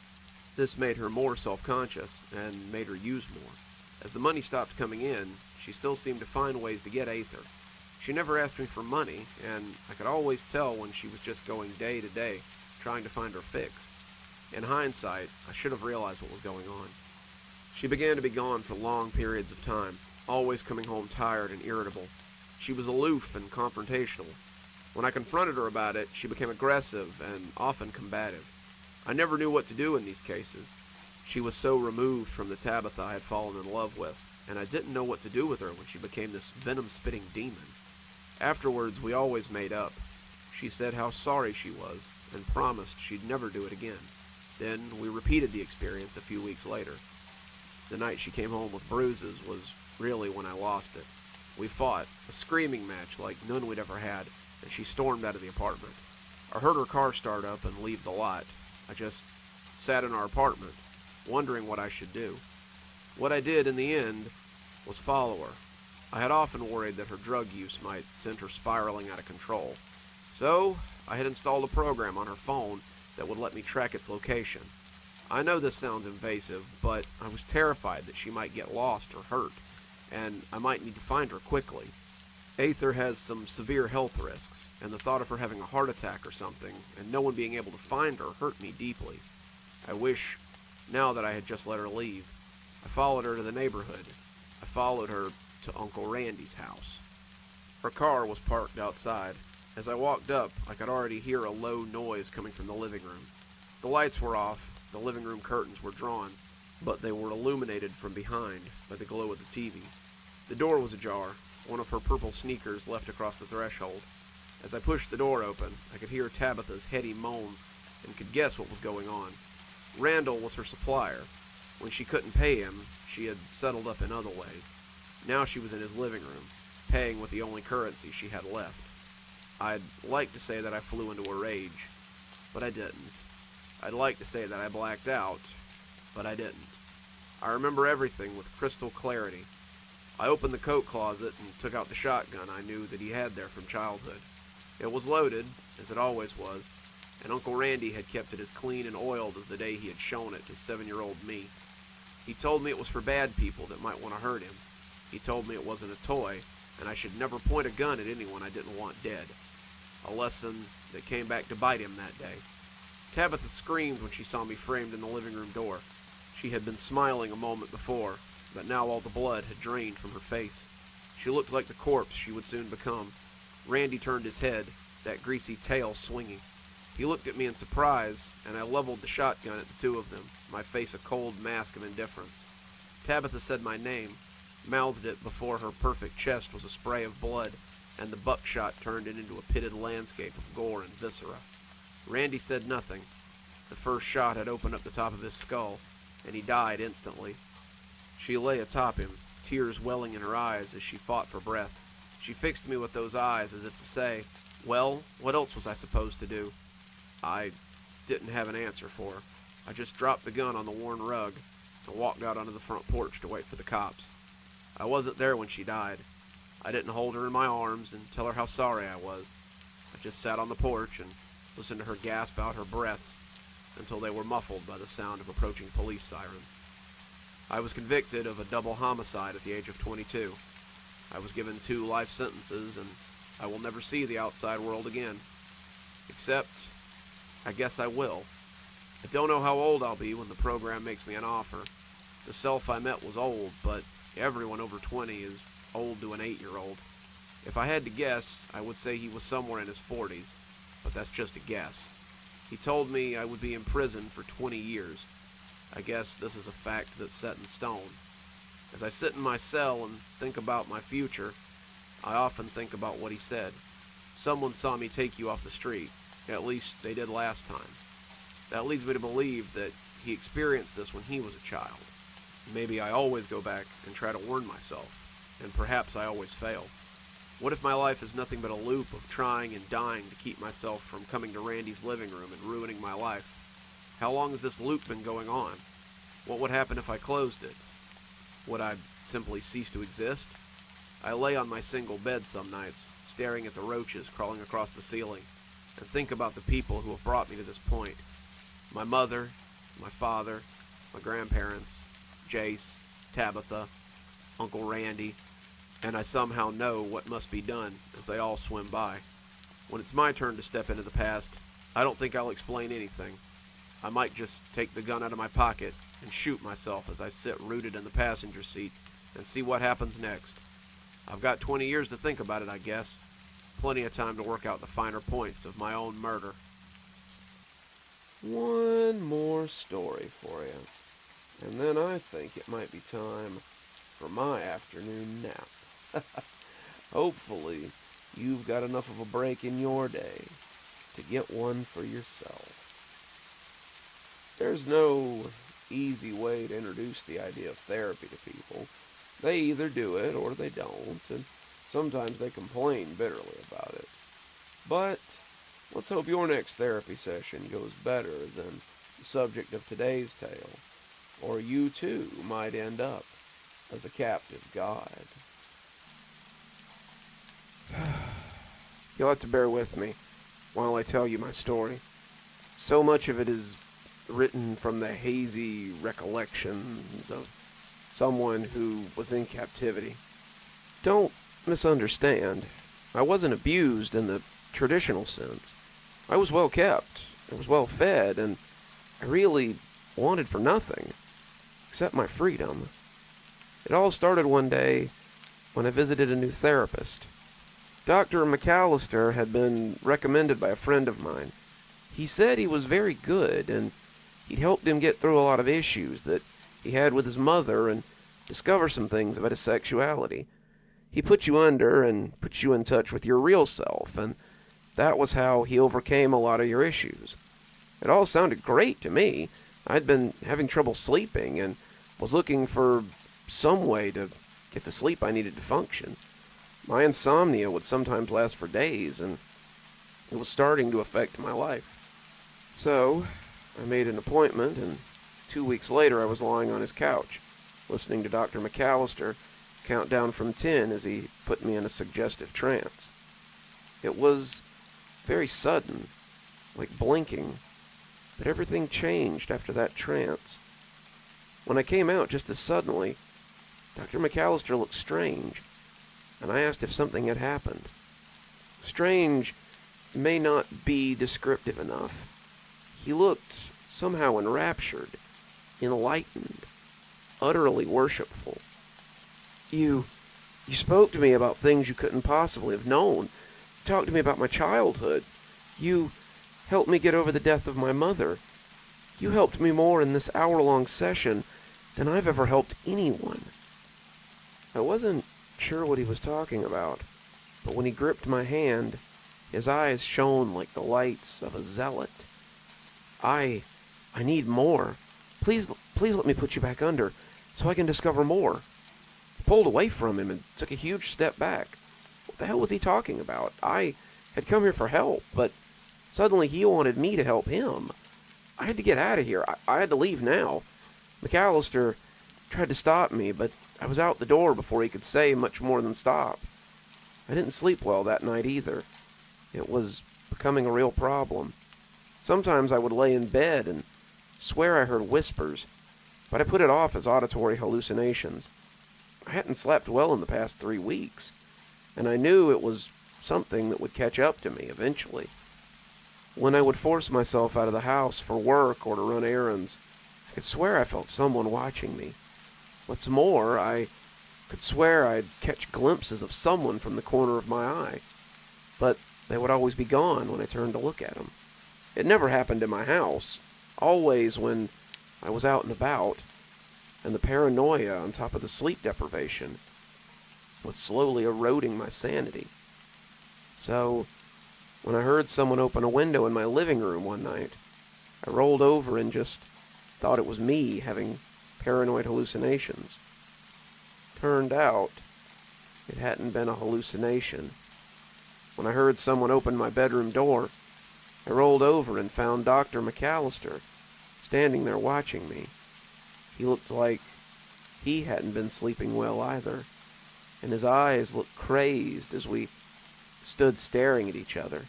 This made her more self-conscious, and made her use more. As the money stopped coming in, she still seemed to find ways to get Aether. She never asked me for money, and I could always tell when she was just going day to day, trying to find her fix. In hindsight, I should have realized what was going on. She began to be gone for long periods of time, always coming home tired and irritable. She was aloof and confrontational. When I confronted her about it, she became aggressive and often combative. I never knew what to do in these cases. She was so removed from the Tabitha I had fallen in love with, and I didn't know what to do with her when she became this venom-spitting demon. Afterwards, we always made up. She said how sorry she was, and promised she'd never do it again. Then we repeated the experience a few weeks later. The night she came home with bruises was really when I lost it. We fought, a screaming match like none we'd ever had, and she stormed out of the apartment. I heard her car start up and leave the lot. I just sat in our apartment, wondering what I should do. What I did in the end was follow her. I had often worried that her drug use might send her spiraling out of control. So, I had installed a program on her phone that would let me track its location. I know this sounds invasive, but I was terrified that she might get lost or hurt, and I might need to find her quickly. Aether has some severe health risks, and the thought of her having a heart attack or something, and no one being able to find her, hurt me deeply. I wish, now that I had just let her leave, I followed her to the neighborhood. I followed her to Uncle Randy's house. Her car was parked outside. As I walked up, I could already hear a low noise coming from the living room. The lights were off, the living room curtains were drawn, but they were illuminated from behind by the glow of the TV. The door was ajar, one of her purple sneakers left across the threshold. As I pushed the door open, I could hear Tabitha's heady moans and could guess what was going on. Randall was her supplier. When she couldn't pay him, she had settled up in other ways. Now she was in his living room, paying with the only currency she had left. I'd like to say that I flew into a rage, but I didn't. I'd like to say that I blacked out, but I didn't. I remember everything with crystal clarity. I opened the coat closet and took out the shotgun I knew that he had there from childhood. It was loaded, as it always was, and Uncle Randy had kept it as clean and oiled as the day he had shown it to 7-year-old me. He told me it was for bad people that might want to hurt him. He told me it wasn't a toy, and I should never point a gun at anyone I didn't want dead. A lesson that came back to bite him that day. Tabitha screamed when she saw me framed in the living room door. She had been smiling a moment before, but now all the blood had drained from her face. She looked like the corpse she would soon become. Randy turned his head, that greasy tail swinging. He looked at me in surprise, and I leveled the shotgun at the two of them, my face a cold mask of indifference. Tabitha said my name, mouthed it before her perfect chest was a spray of blood, and the buckshot turned it into a pitted landscape of gore and viscera. Randy said nothing. The first shot had opened up the top of his skull, and he died instantly. She lay atop him, tears welling in her eyes as she fought for breath. She fixed me with those eyes as if to say, well, what else was I supposed to do? I didn't have an answer for her. I just dropped the gun on the worn rug and walked out onto the front porch to wait for the cops. I wasn't there when she died. I didn't hold her in my arms and tell her how sorry I was. I just sat on the porch and listened to her gasp out her breaths until they were muffled by the sound of approaching police sirens. I was convicted of a double homicide at the age of 22. I was given 2 life sentences, and I will never see the outside world again. Except, I guess I will. I don't know how old I'll be when the program makes me an offer. The self I met was old, but everyone over 20 is old to an 8-year-old. If I had to guess, I would say he was somewhere in his 40s, but that's just a guess. He told me I would be in prison for 20 years. I guess this is a fact that's set in stone. As I sit in my cell and think about my future, I often think about what he said. Someone saw me take you off the street. At least they did last time. That leads me to believe that he experienced this when he was a child. Maybe I always go back and try to warn myself, and perhaps I always fail. What if my life is nothing but a loop of trying and dying to keep myself from coming to Randy's living room and ruining my life? How long has this loop been going on? What would happen if I closed it? Would I simply cease to exist? I lay on my single bed some nights, staring at the roaches crawling across the ceiling, and think about the people who have brought me to this point. My mother, my father, my grandparents, Jace, Tabitha, Uncle Randy, and I somehow know what must be done as they all swim by. When it's my turn to step into the past, I don't think I'll explain anything. I might just take the gun out of my pocket and shoot myself as I sit rooted in the passenger seat and see what happens next. I've got 20 years to think about it, I guess. Plenty of time to work out the finer points of my own murder. One more story for you, and then I think it might be time for my afternoon nap. Hopefully, you've got enough of a break in your day to get one for yourself. There's no easy way to introduce the idea of therapy to people. They either do it or they don't, and sometimes they complain bitterly about it. But let's hope your next therapy session goes better than the subject of today's tale, or you too might end up as a captive god. You'll have to bear with me while I tell you my story. So much of it is written from the hazy recollections of someone who was in captivity. Don't misunderstand. I wasn't abused in the traditional sense. I was well kept, I was well fed, and I really wanted for nothing except my freedom. It all started one day when I visited a new therapist. Dr. McAllister had been recommended by a friend of mine. He said he was very good, and he'd helped him get through a lot of issues that he had with his mother and discover some things about his sexuality. He put you under and put you in touch with your real self, and that was how he overcame a lot of your issues. It all sounded great to me. I'd been having trouble sleeping and was looking for some way to get the sleep I needed to function. My insomnia would sometimes last for days, and it was starting to affect my life. So, I made an appointment, and 2 weeks later I was lying on his couch, listening to Dr. McAllister count down from 10 as he put me in a suggestive trance. It was very sudden, like blinking, but everything changed after that trance. When I came out just as suddenly, Dr. McAllister looked strange, and I asked if something had happened. Strange may not be descriptive enough. He looked somehow enraptured, enlightened, utterly worshipful. You spoke to me about things you couldn't possibly have known. You talked to me about my childhood. You helped me get over the death of my mother. You helped me more in this hour-long session than I've ever helped anyone. I wasn't sure what he was talking about, but when he gripped my hand, his eyes shone like the lights of a zealot. I need more. Please let me put you back under, so I can discover more. I pulled away from him and took a huge step back. What the hell was he talking about? I had come here for help, but suddenly he wanted me to help him. I had to get out of here. I had to leave now. McAllister tried to stop me, but I was out the door before he could say much more than stop. I didn't sleep well that night either. It was becoming a real problem. Sometimes I would lay in bed and swear I heard whispers, but I put it off as auditory hallucinations. I hadn't slept well in the past 3 weeks, and I knew it was something that would catch up to me eventually. When I would force myself out of the house for work or to run errands, I could swear I felt someone watching me. What's more, I could swear I'd catch glimpses of someone from the corner of my eye, but they would always be gone when I turned to look at them. It never happened in my house, always when I was out and about, and the paranoia on top of the sleep deprivation was slowly eroding my sanity. So, when I heard someone open a window in my living room one night, I rolled over and just thought it was me having paranoid hallucinations. Turned out, it hadn't been a hallucination. When I heard someone open my bedroom door, I rolled over and found Dr. McAllister standing there watching me. He looked like he hadn't been sleeping well either, and his eyes looked crazed as we stood staring at each other.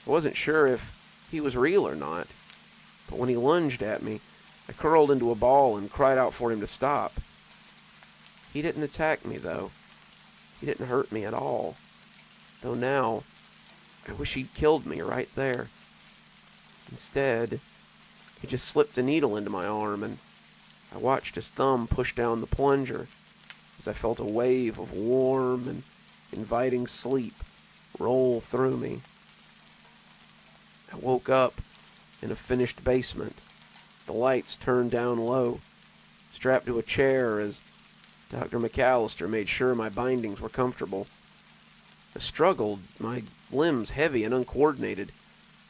I wasn't sure if he was real or not, but when he lunged at me, I curled into a ball and cried out for him to stop. He didn't attack me, though. He didn't hurt me at all. Though now, I wish he'd killed me right there. Instead, he just slipped a needle into my arm, and I watched his thumb push down the plunger as I felt a wave of warm and inviting sleep roll through me. I woke up in a finished basement, the lights turned down low, strapped to a chair as Dr. McAllister made sure my bindings were comfortable. I struggled, my limbs heavy and uncoordinated,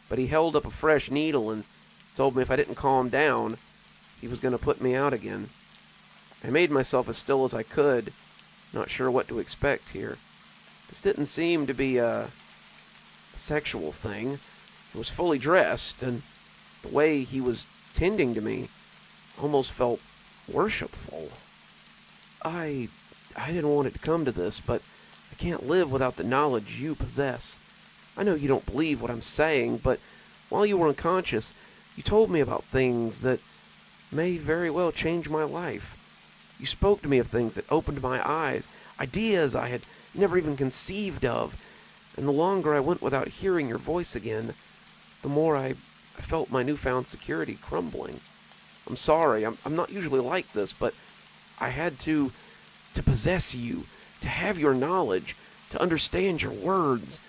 but he held up a fresh needle and told me if I didn't calm down, he was going to put me out again. I made myself as still as I could, not sure what to expect here. This didn't seem to be a sexual thing. I was fully dressed, and the way he was tending to me almost felt worshipful. I didn't want it to come to this, but I can't live without the knowledge you possess. I know you don't believe what I'm saying, but while you were unconscious, you told me about things that may very well change my life. You spoke to me of things that opened my eyes, ideas I had never even conceived of, and the longer I went without hearing your voice again, the more I felt my newfound security crumbling. I'm sorry, I'm not usually like this, but I had to possess you, to have your knowledge, to understand your words.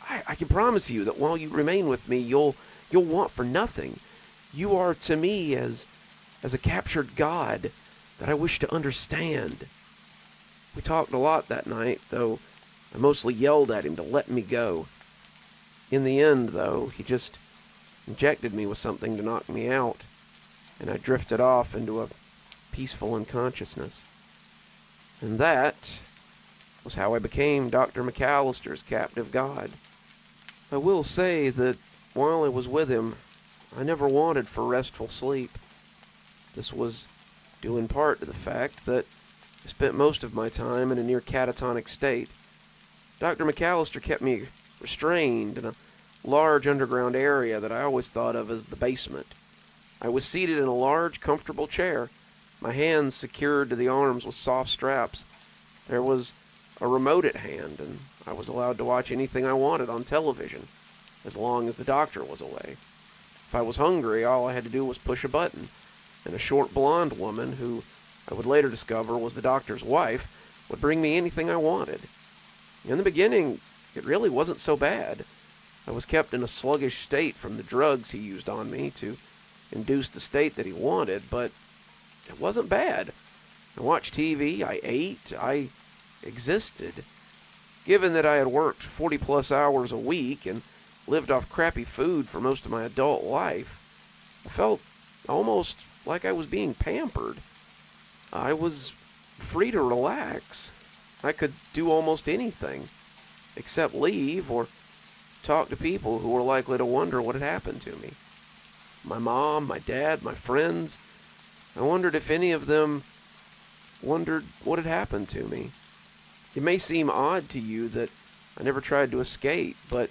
I can promise you that while you remain with me, you'll want for nothing. You are to me as a captured god that I wish to understand." We talked a lot that night, though I mostly yelled at him to let me go. In the end, though, he just injected me with something to knock me out, and I drifted off into a peaceful unconsciousness. And that was how I became Dr. McAllister's captive god. I will say that while I was with him, I never wanted for restful sleep. This was due in part to the fact that I spent most of my time in a near catatonic state. Dr. McAllister kept me restrained in a large underground area that I always thought of as the basement. I was seated in a large, comfortable chair, my hands secured to the arms with soft straps. There was a remote at hand, and I was allowed to watch anything I wanted on television, as long as the doctor was away. If I was hungry, all I had to do was push a button, and a short blonde woman, who I would later discover was the doctor's wife, would bring me anything I wanted. In the beginning, it really wasn't so bad. I was kept in a sluggish state from the drugs he used on me to induce the state that he wanted, but it wasn't bad. I watched TV, I ate, I existed. Given that I had worked 40-plus hours a week and lived off crappy food for most of my adult life, I felt almost like I was being pampered. I was free to relax. I could do almost anything, except leave or talk to people who were likely to wonder what had happened to me. My mom, my dad, my friends. I wondered if any of them wondered what had happened to me. It may seem odd to you that I never tried to escape, but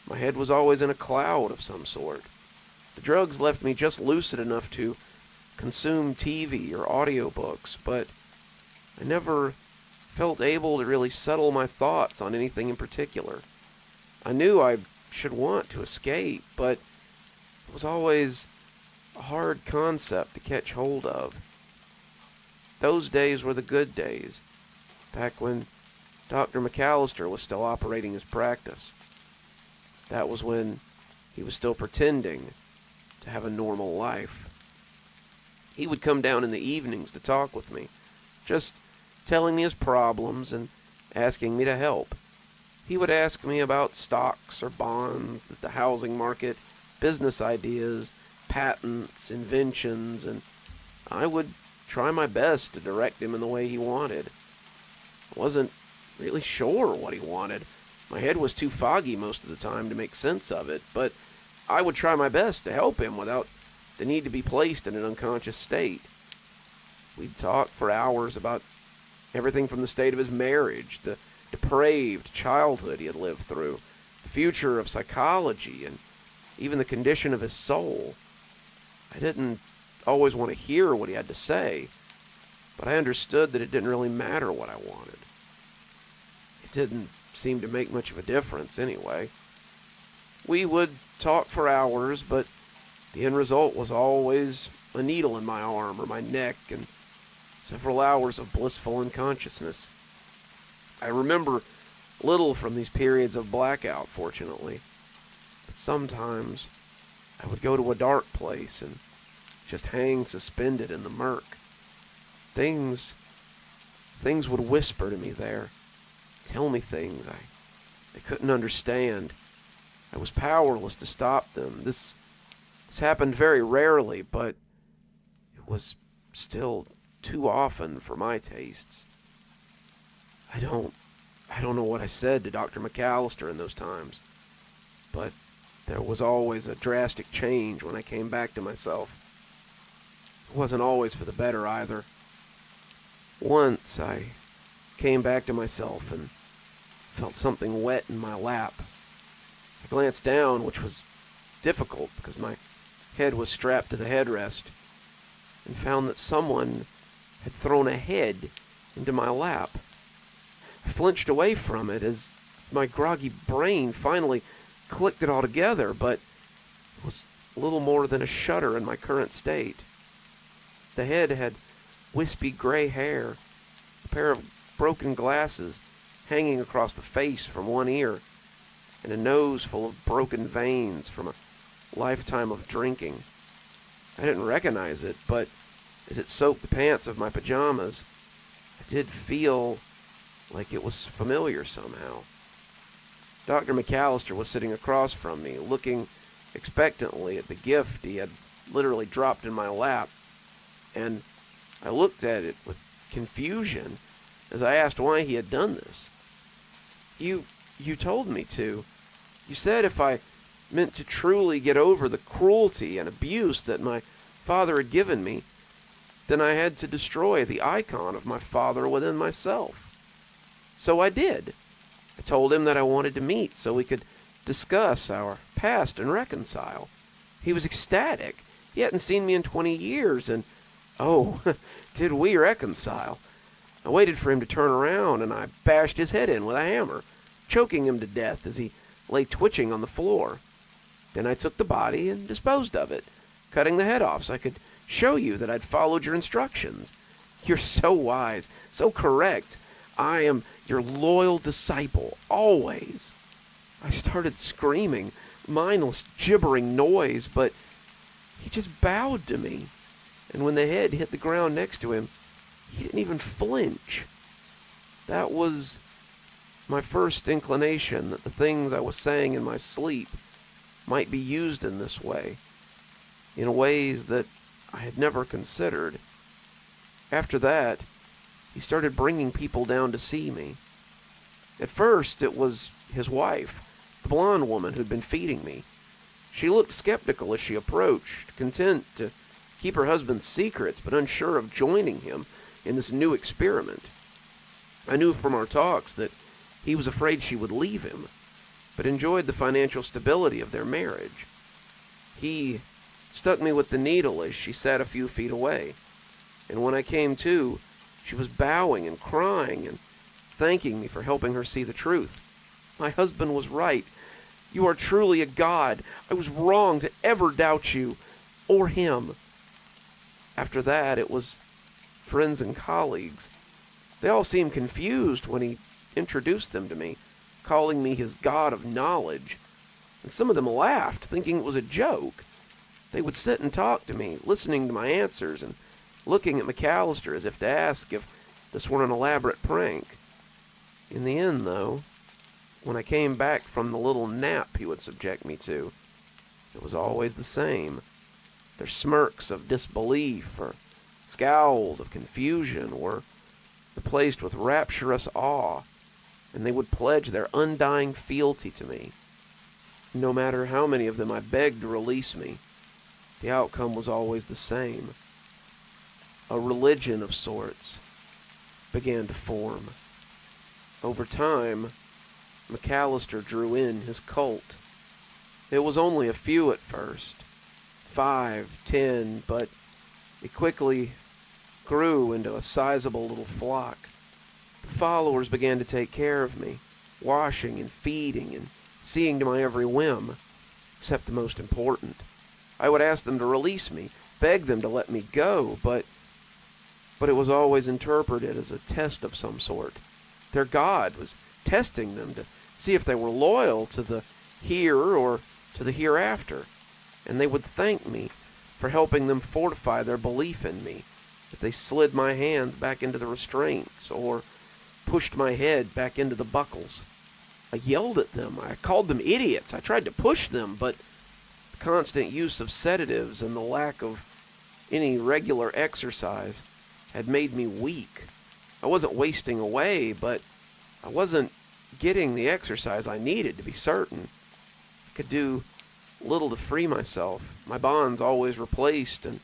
my head was always in a cloud of some sort. The drugs left me just lucid enough to consume TV or audiobooks, but I never felt able to really settle my thoughts on anything in particular. I knew I should want to escape, but it was always a hard concept to catch hold of. Those days were the good days, back when Dr. McAllister was still operating his practice. That was when he was still pretending to have a normal life. He would come down in the evenings to talk with me, just telling me his problems and asking me to help. He would ask me about stocks or bonds, the housing market, business ideas, patents, inventions, and I would try my best to direct him in the way he wanted. I wasn't really sure what he wanted. My head was too foggy most of the time to make sense of it, but I would try my best to help him without the need to be placed in an unconscious state. We'd talk for hours about everything from the state of his marriage, the depraved childhood he had lived through, the future of psychology, and even the condition of his soul. I didn't always want to hear what he had to say, but I understood that it didn't really matter what I wanted. It didn't seem to make much of a difference anyway. We would talk for hours, but the end result was always a needle in my arm or my neck and several hours of blissful unconsciousness. I remember little from these periods of blackout, fortunately, but sometimes I would go to a dark place and just hang suspended in the murk. Things would whisper to me there, tell me things I couldn't understand. I was powerless to stop them. This happened very rarely, but it was still too often for my tastes. I don't know what I said to Dr. McAllister in those times, but there was always a drastic change when I came back to myself. It wasn't always for the better either. Once I came back to myself and felt something wet in my lap. I glanced down, which was difficult because my head was strapped to the headrest, and found that someone had thrown a head into my lap. I flinched away from it as my groggy brain finally clicked it all together, but it was little more than a shudder in my current state. The head had wispy gray hair, a pair of broken glasses, hanging across the face from one ear, and a nose full of broken veins from a lifetime of drinking. I didn't recognize it, but as it soaked the pants of my pajamas, I did feel like it was familiar somehow. Dr. McAllister was sitting across from me, looking expectantly at the gift he had literally dropped in my lap, and I looked at it with confusion as I asked why he had done this. You told me to. You said if I meant to truly get over the cruelty and abuse that my father had given me, then I had to destroy the icon of my father within myself. So I did. I told him that I wanted to meet so we could discuss our past and reconcile. He was ecstatic. He hadn't seen me in 20 years, and oh, did we reconcile. I waited for him to turn around, and I bashed his head in with a hammer, choking him to death as he lay twitching on the floor. Then I took the body and disposed of it, cutting the head off so I could show you that I'd followed your instructions. You're so wise, so correct. I am your loyal disciple, always. I started screaming, mindless, gibbering noise, but he just bowed to me, and when the head hit the ground next to him, he didn't even flinch. That was my first inclination that the things I was saying in my sleep might be used in this way, in ways that I had never considered. After that, he started bringing people down to see me. At first, it was his wife, the blonde woman who'd been feeding me. She looked skeptical as she approached, content to keep her husband's secrets, but unsure of joining him in this new experiment. I knew from our talks that he was afraid she would leave him, but enjoyed the financial stability of their marriage. He stuck me with the needle as she sat a few feet away, and when I came to, she was bowing and crying and thanking me for helping her see the truth. My husband was right. You are truly a god. I was wrong to ever doubt you, or him. After that, it was friends and colleagues. They all seemed confused when he introduced them to me, calling me his god of knowledge, and some of them laughed, thinking it was a joke. They would sit and talk to me, listening to my answers, and looking at McAllister as if to ask if this were an elaborate prank. In the end, though, when I came back from the little nap he would subject me to, it was always the same. Their smirks of disbelief or scowls of confusion were replaced with rapturous awe, and they would pledge their undying fealty to me. No matter how many of them I begged to release me, the outcome was always the same. A religion of sorts began to form. Over time, McAllister drew in his cult. It was only a few at first, 5, 10, but it quickly grew into a sizable little flock. The followers began to take care of me, washing and feeding and seeing to my every whim, except the most important. I would ask them to release me, beg them to let me go, but it was always interpreted as a test of some sort. Their god was testing them to see if they were loyal to the here or to the hereafter, and they would thank me for helping them fortify their belief in me as they slid my hands back into the restraints or pushed my head back into the buckles. I yelled at them. I called them idiots. I tried to push them, but the constant use of sedatives and the lack of any regular exercise had made me weak. I wasn't wasting away, but I wasn't getting the exercise I needed to be certain. I could do little to free myself. My bonds always replaced, and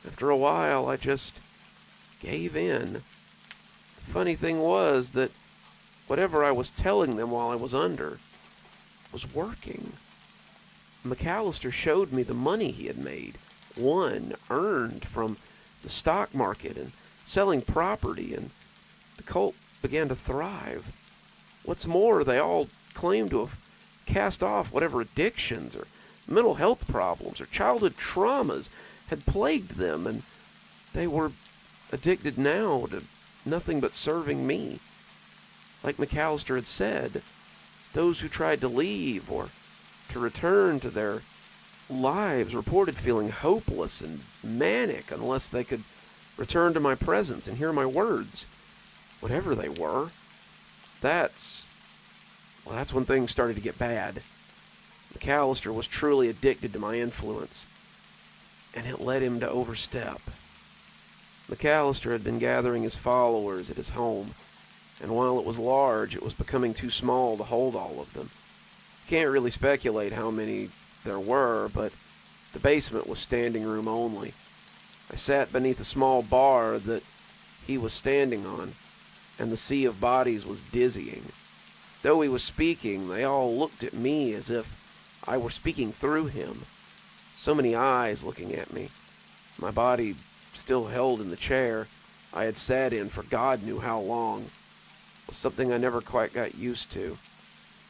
after a while I just gave in. The funny thing was that whatever I was telling them while I was under was working. McAllister showed me the money he had made, earned from the stock market and selling property, and the cult began to thrive. What's more, they all claimed to have cast off whatever addictions or mental health problems or childhood traumas had plagued them, and they were addicted now to nothing but serving me. Like McAllister had said, those who tried to leave or to return to their lives reported feeling hopeless and manic unless they could return to my presence and hear my words, whatever they were. That's when things started to get bad. McAllister was truly addicted to my influence, and it led him to overstep. McAllister had been gathering his followers at his home, and while it was large, it was becoming too small to hold all of them. Can't really speculate how many there were, but the basement was standing room only. I sat beneath a small bar that he was standing on, and the sea of bodies was dizzying. Though he was speaking, they all looked at me as if I were speaking through him. So many eyes looking at me. My body still held in the chair I had sat in for God knew how long. It was something I never quite got used to.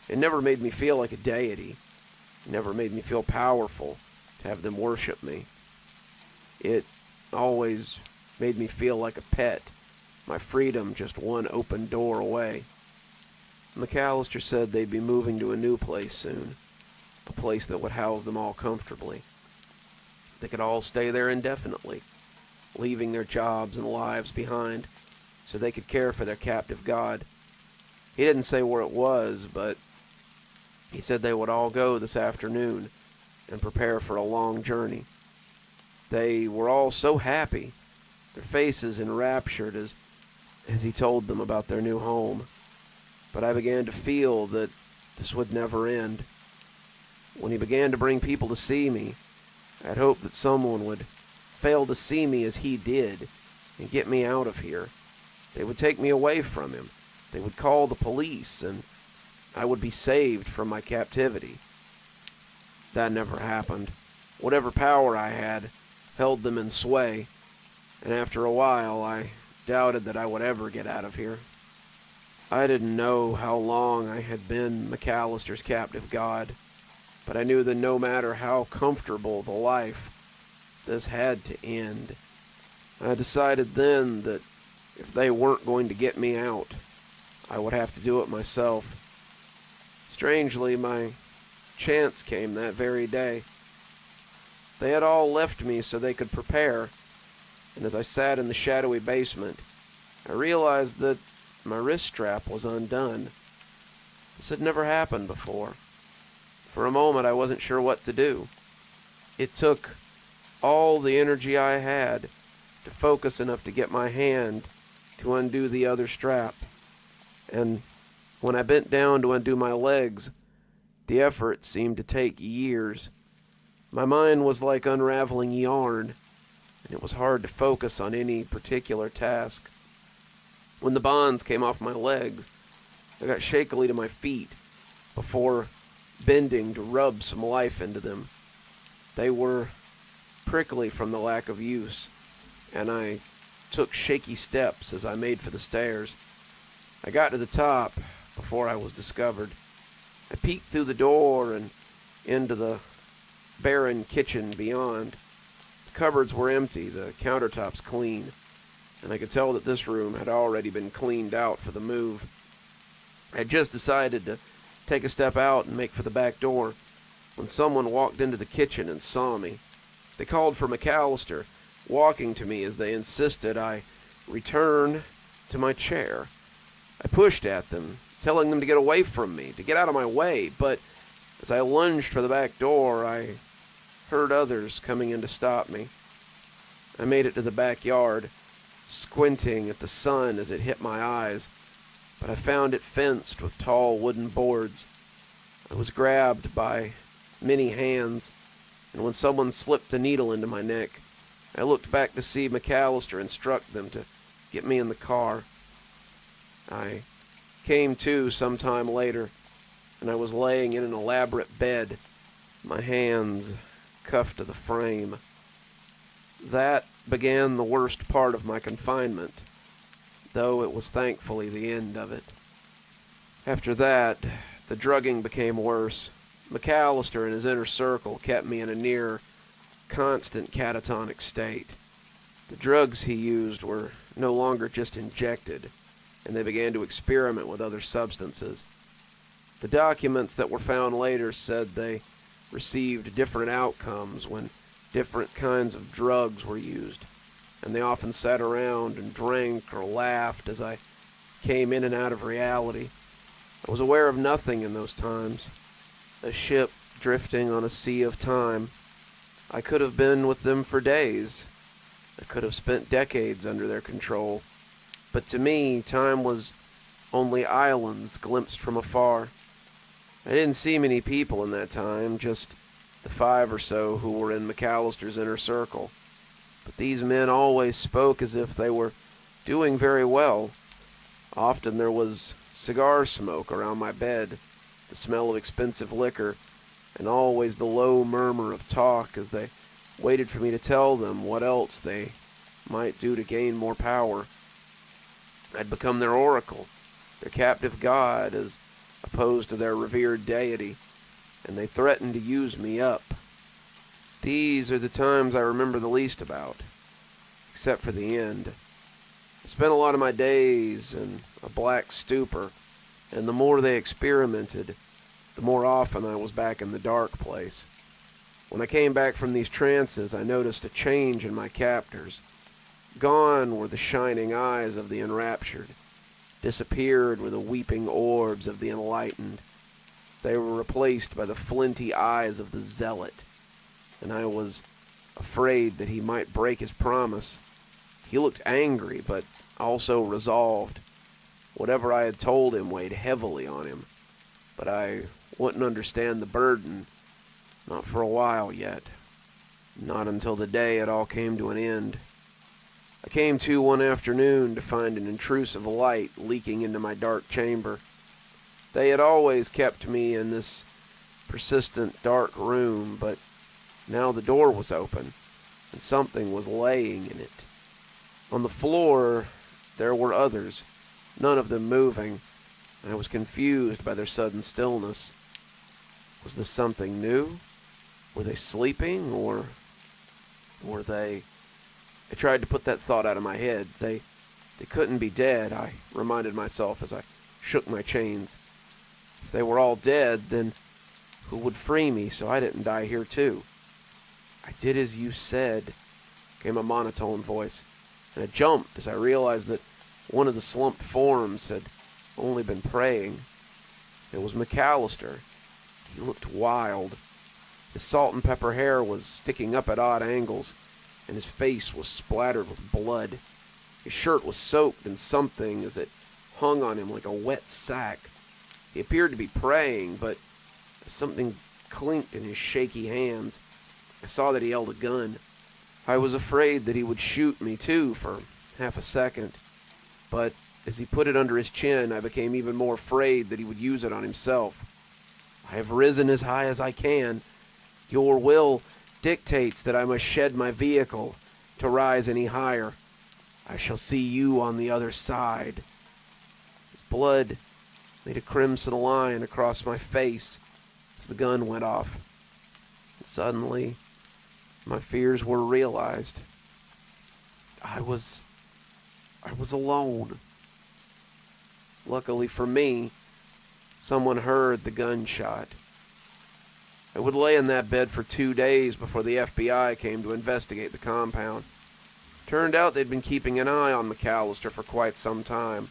It never made me feel like a deity. It never made me feel powerful to have them worship me. It always made me feel like a pet, my freedom just one open door away. McAllister said they'd be moving to a new place soon, a place that would house them all comfortably. They could all stay there indefinitely, leaving their jobs and lives behind so they could care for their captive god. He didn't say where it was, but he said they would all go this afternoon and prepare for a long journey. They were all so happy, their faces enraptured as he told them about their new home. But I began to feel that this would never end. When he began to bring people to see me, I had hoped that someone would fail to see me as he did and get me out of here. They would take me away from him. They would call the police, and I would be saved from my captivity. That never happened. Whatever power I had held them in sway, and after a while I doubted that I would ever get out of here. I didn't know how long I had been McAllister's captive god, but I knew that no matter how comfortable the life, this had to end. I decided then that if they weren't going to get me out, I would have to do it myself. Strangely, my chance came that very day. They had all left me so they could prepare, and as I sat in the shadowy basement, I realized that my wrist strap was undone. This had never happened before. For a moment, I wasn't sure what to do. It took all the energy I had to focus enough to get my hand to undo the other strap. And when I bent down to undo my legs, the effort seemed to take years. My mind was like unraveling yarn, and it was hard to focus on any particular task. When the bonds came off my legs, I got shakily to my feet before bending to rub some life into them. They were prickly from the lack of use, and I took shaky steps as I made for the stairs. I got to the top before I was discovered. I peeked through the door and into the barren kitchen beyond. The cupboards were empty, the countertops clean, and I could tell that this room had already been cleaned out for the move. I had just decided to take a step out and make for the back door when someone walked into the kitchen and saw me. They called for McAllister, walking to me as they insisted I return to my chair. I pushed at them, telling them to get away from me, to get out of my way, but as I lunged for the back door, I heard others coming in to stop me. I made it to the backyard, squinting at the sun as it hit my eyes, but I found it fenced with tall wooden boards. I was grabbed by many hands, and when someone slipped a needle into my neck, I looked back to see McAllister instruct them to get me in the car. I came to some time later, and I was laying in an elaborate bed, my hands cuffed to the frame. That began the worst part of my confinement, though it was thankfully the end of it. After that, the drugging became worse. McAllister and his inner circle kept me in a near constant catatonic state. The drugs he used were no longer just injected. and they began to experiment with other substances. The documents that were found later said they received different outcomes when different kinds of drugs were used, and they often sat around and drank or laughed as I came in and out of reality. I was aware of nothing in those times. A ship drifting on a sea of time. I could have been with them for days. I could have spent decades under their control. But to me, time was only islands glimpsed from afar. I didn't see many people in that time, just the 5 or so who were in McAllister's inner circle. But these men always spoke as if they were doing very well. Often there was cigar smoke around my bed, the smell of expensive liquor, and always the low murmur of talk as they waited for me to tell them what else they might do to gain more power. I'd become their oracle, their captive god as opposed to their revered deity, and they threatened to use me up. These are the times I remember the least about, except for the end. I spent a lot of my days in a black stupor, and the more they experimented, the more often I was back in the dark place. When I came back from these trances, I noticed a change in my captors. Gone were the shining eyes of the enraptured. Disappeared were the weeping orbs of the enlightened. They were replaced by the flinty eyes of the zealot, and I was afraid that he might break his promise. He looked angry, but also resolved. Whatever I had told him weighed heavily on him, but I wouldn't understand the burden, not for a while yet. Not until the day it all came to an end. I came to one afternoon to find an intrusive light leaking into my dark chamber. They had always kept me in this persistent dark room, but now the door was open, and something was laying in it. On the floor, there were others, none of them moving, and I was confused by their sudden stillness. Was this something new? Were they sleeping, or were they... I tried to put that thought out of my head. They couldn't be dead, I reminded myself as I shook my chains. If they were all dead, then who would free me so I didn't die here too? I did as you said, came a monotone voice, and I jumped as I realized that one of the slumped forms had only been praying. It was McAllister. He looked wild. His salt and pepper hair was sticking up at odd angles, and his face was splattered with blood. His shirt was soaked in something as it hung on him like a wet sack. He appeared to be praying, but as something clinked in his shaky hands, I saw that he held a gun. I was afraid that he would shoot me too for half a second, but as he put it under his chin, I became even more afraid that he would use it on himself. I have risen as high as I can. Your will dictates that I must shed my vehicle to rise any higher. I shall see you on the other side. His blood made a crimson line across my face as the gun went off. And suddenly, my fears were realized. I was alone. Luckily for me, someone heard the gunshot. I would lay in that bed for 2 days before the FBI came to investigate the compound. Turned out they'd been keeping an eye on McAllister for quite some time,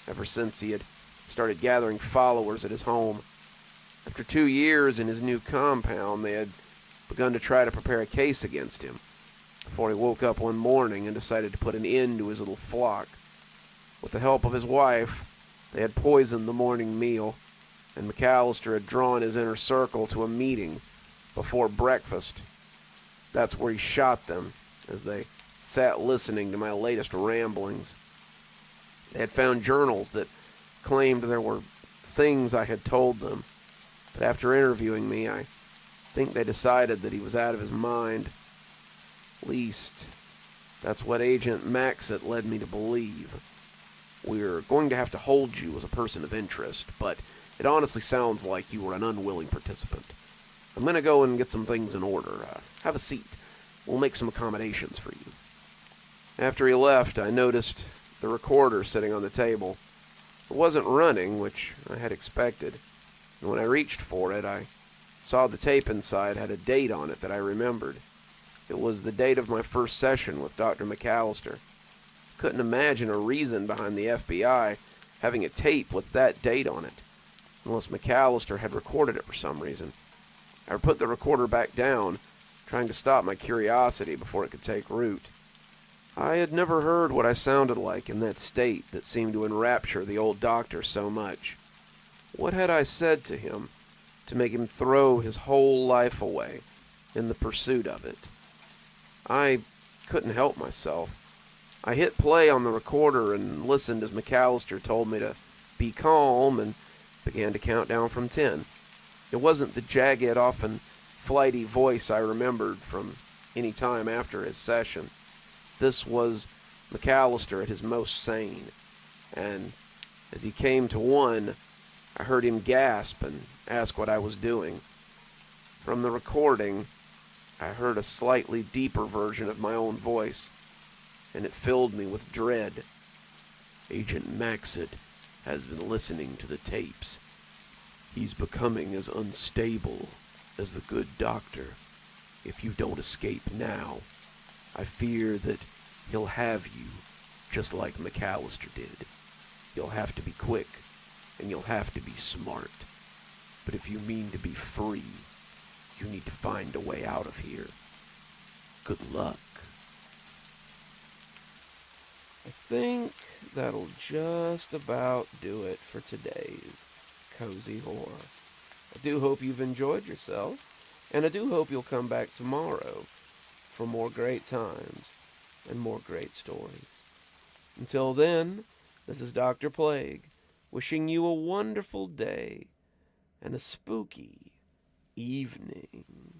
ever since he had started gathering followers at his home. After 2 years in his new compound, they had begun to try to prepare a case against him, before he woke up one morning and decided to put an end to his little flock. With the help of his wife, they had poisoned the morning meal, and McAllister had drawn his inner circle to a meeting before breakfast. That's where he shot them, as they sat listening to my latest ramblings. They had found journals that claimed there were things I had told them, but after interviewing me, I think they decided that he was out of his mind. At least, that's what Agent Maxit led me to believe. We're going to have to hold you as a person of interest, but it honestly sounds like you were an unwilling participant. I'm going to go and get some things in order. Have a seat. We'll make some accommodations for you. After he left, I noticed the recorder sitting on the table. It wasn't running, which I had expected, and when I reached for it, I saw the tape inside had a date on it that I remembered. It was the date of my first session with Dr. McAllister. Couldn't imagine a reason behind the FBI having a tape with that date on it, unless McAllister had recorded it for some reason. I put the recorder back down, trying to stop my curiosity before it could take root. I had never heard what I sounded like in that state that seemed to enrapture the old doctor so much. What had I said to him to make him throw his whole life away in the pursuit of it? I couldn't help myself. I hit play on the recorder and listened as McAllister told me to be calm and began to count down from 10. It wasn't the jagged, often flighty voice I remembered from any time after his session. This was McAllister at his most sane, and as he came to 1, I heard him gasp and ask what I was doing. From the recording, I heard a slightly deeper version of my own voice, and it filled me with dread. Agent Maxid has been listening to the tapes. He's becoming as unstable as the good doctor. If you don't escape now, I fear that he'll have you just like McAllister did. You'll have to be quick, and you'll have to be smart. But if you mean to be free, you need to find a way out of here. Good luck. I think that'll just about do it for today's Cozy Horror. I do hope you've enjoyed yourself, and I do hope you'll come back tomorrow for more great times and more great stories. Until then, this is Dr. Plague, wishing you a wonderful day and a spooky evening.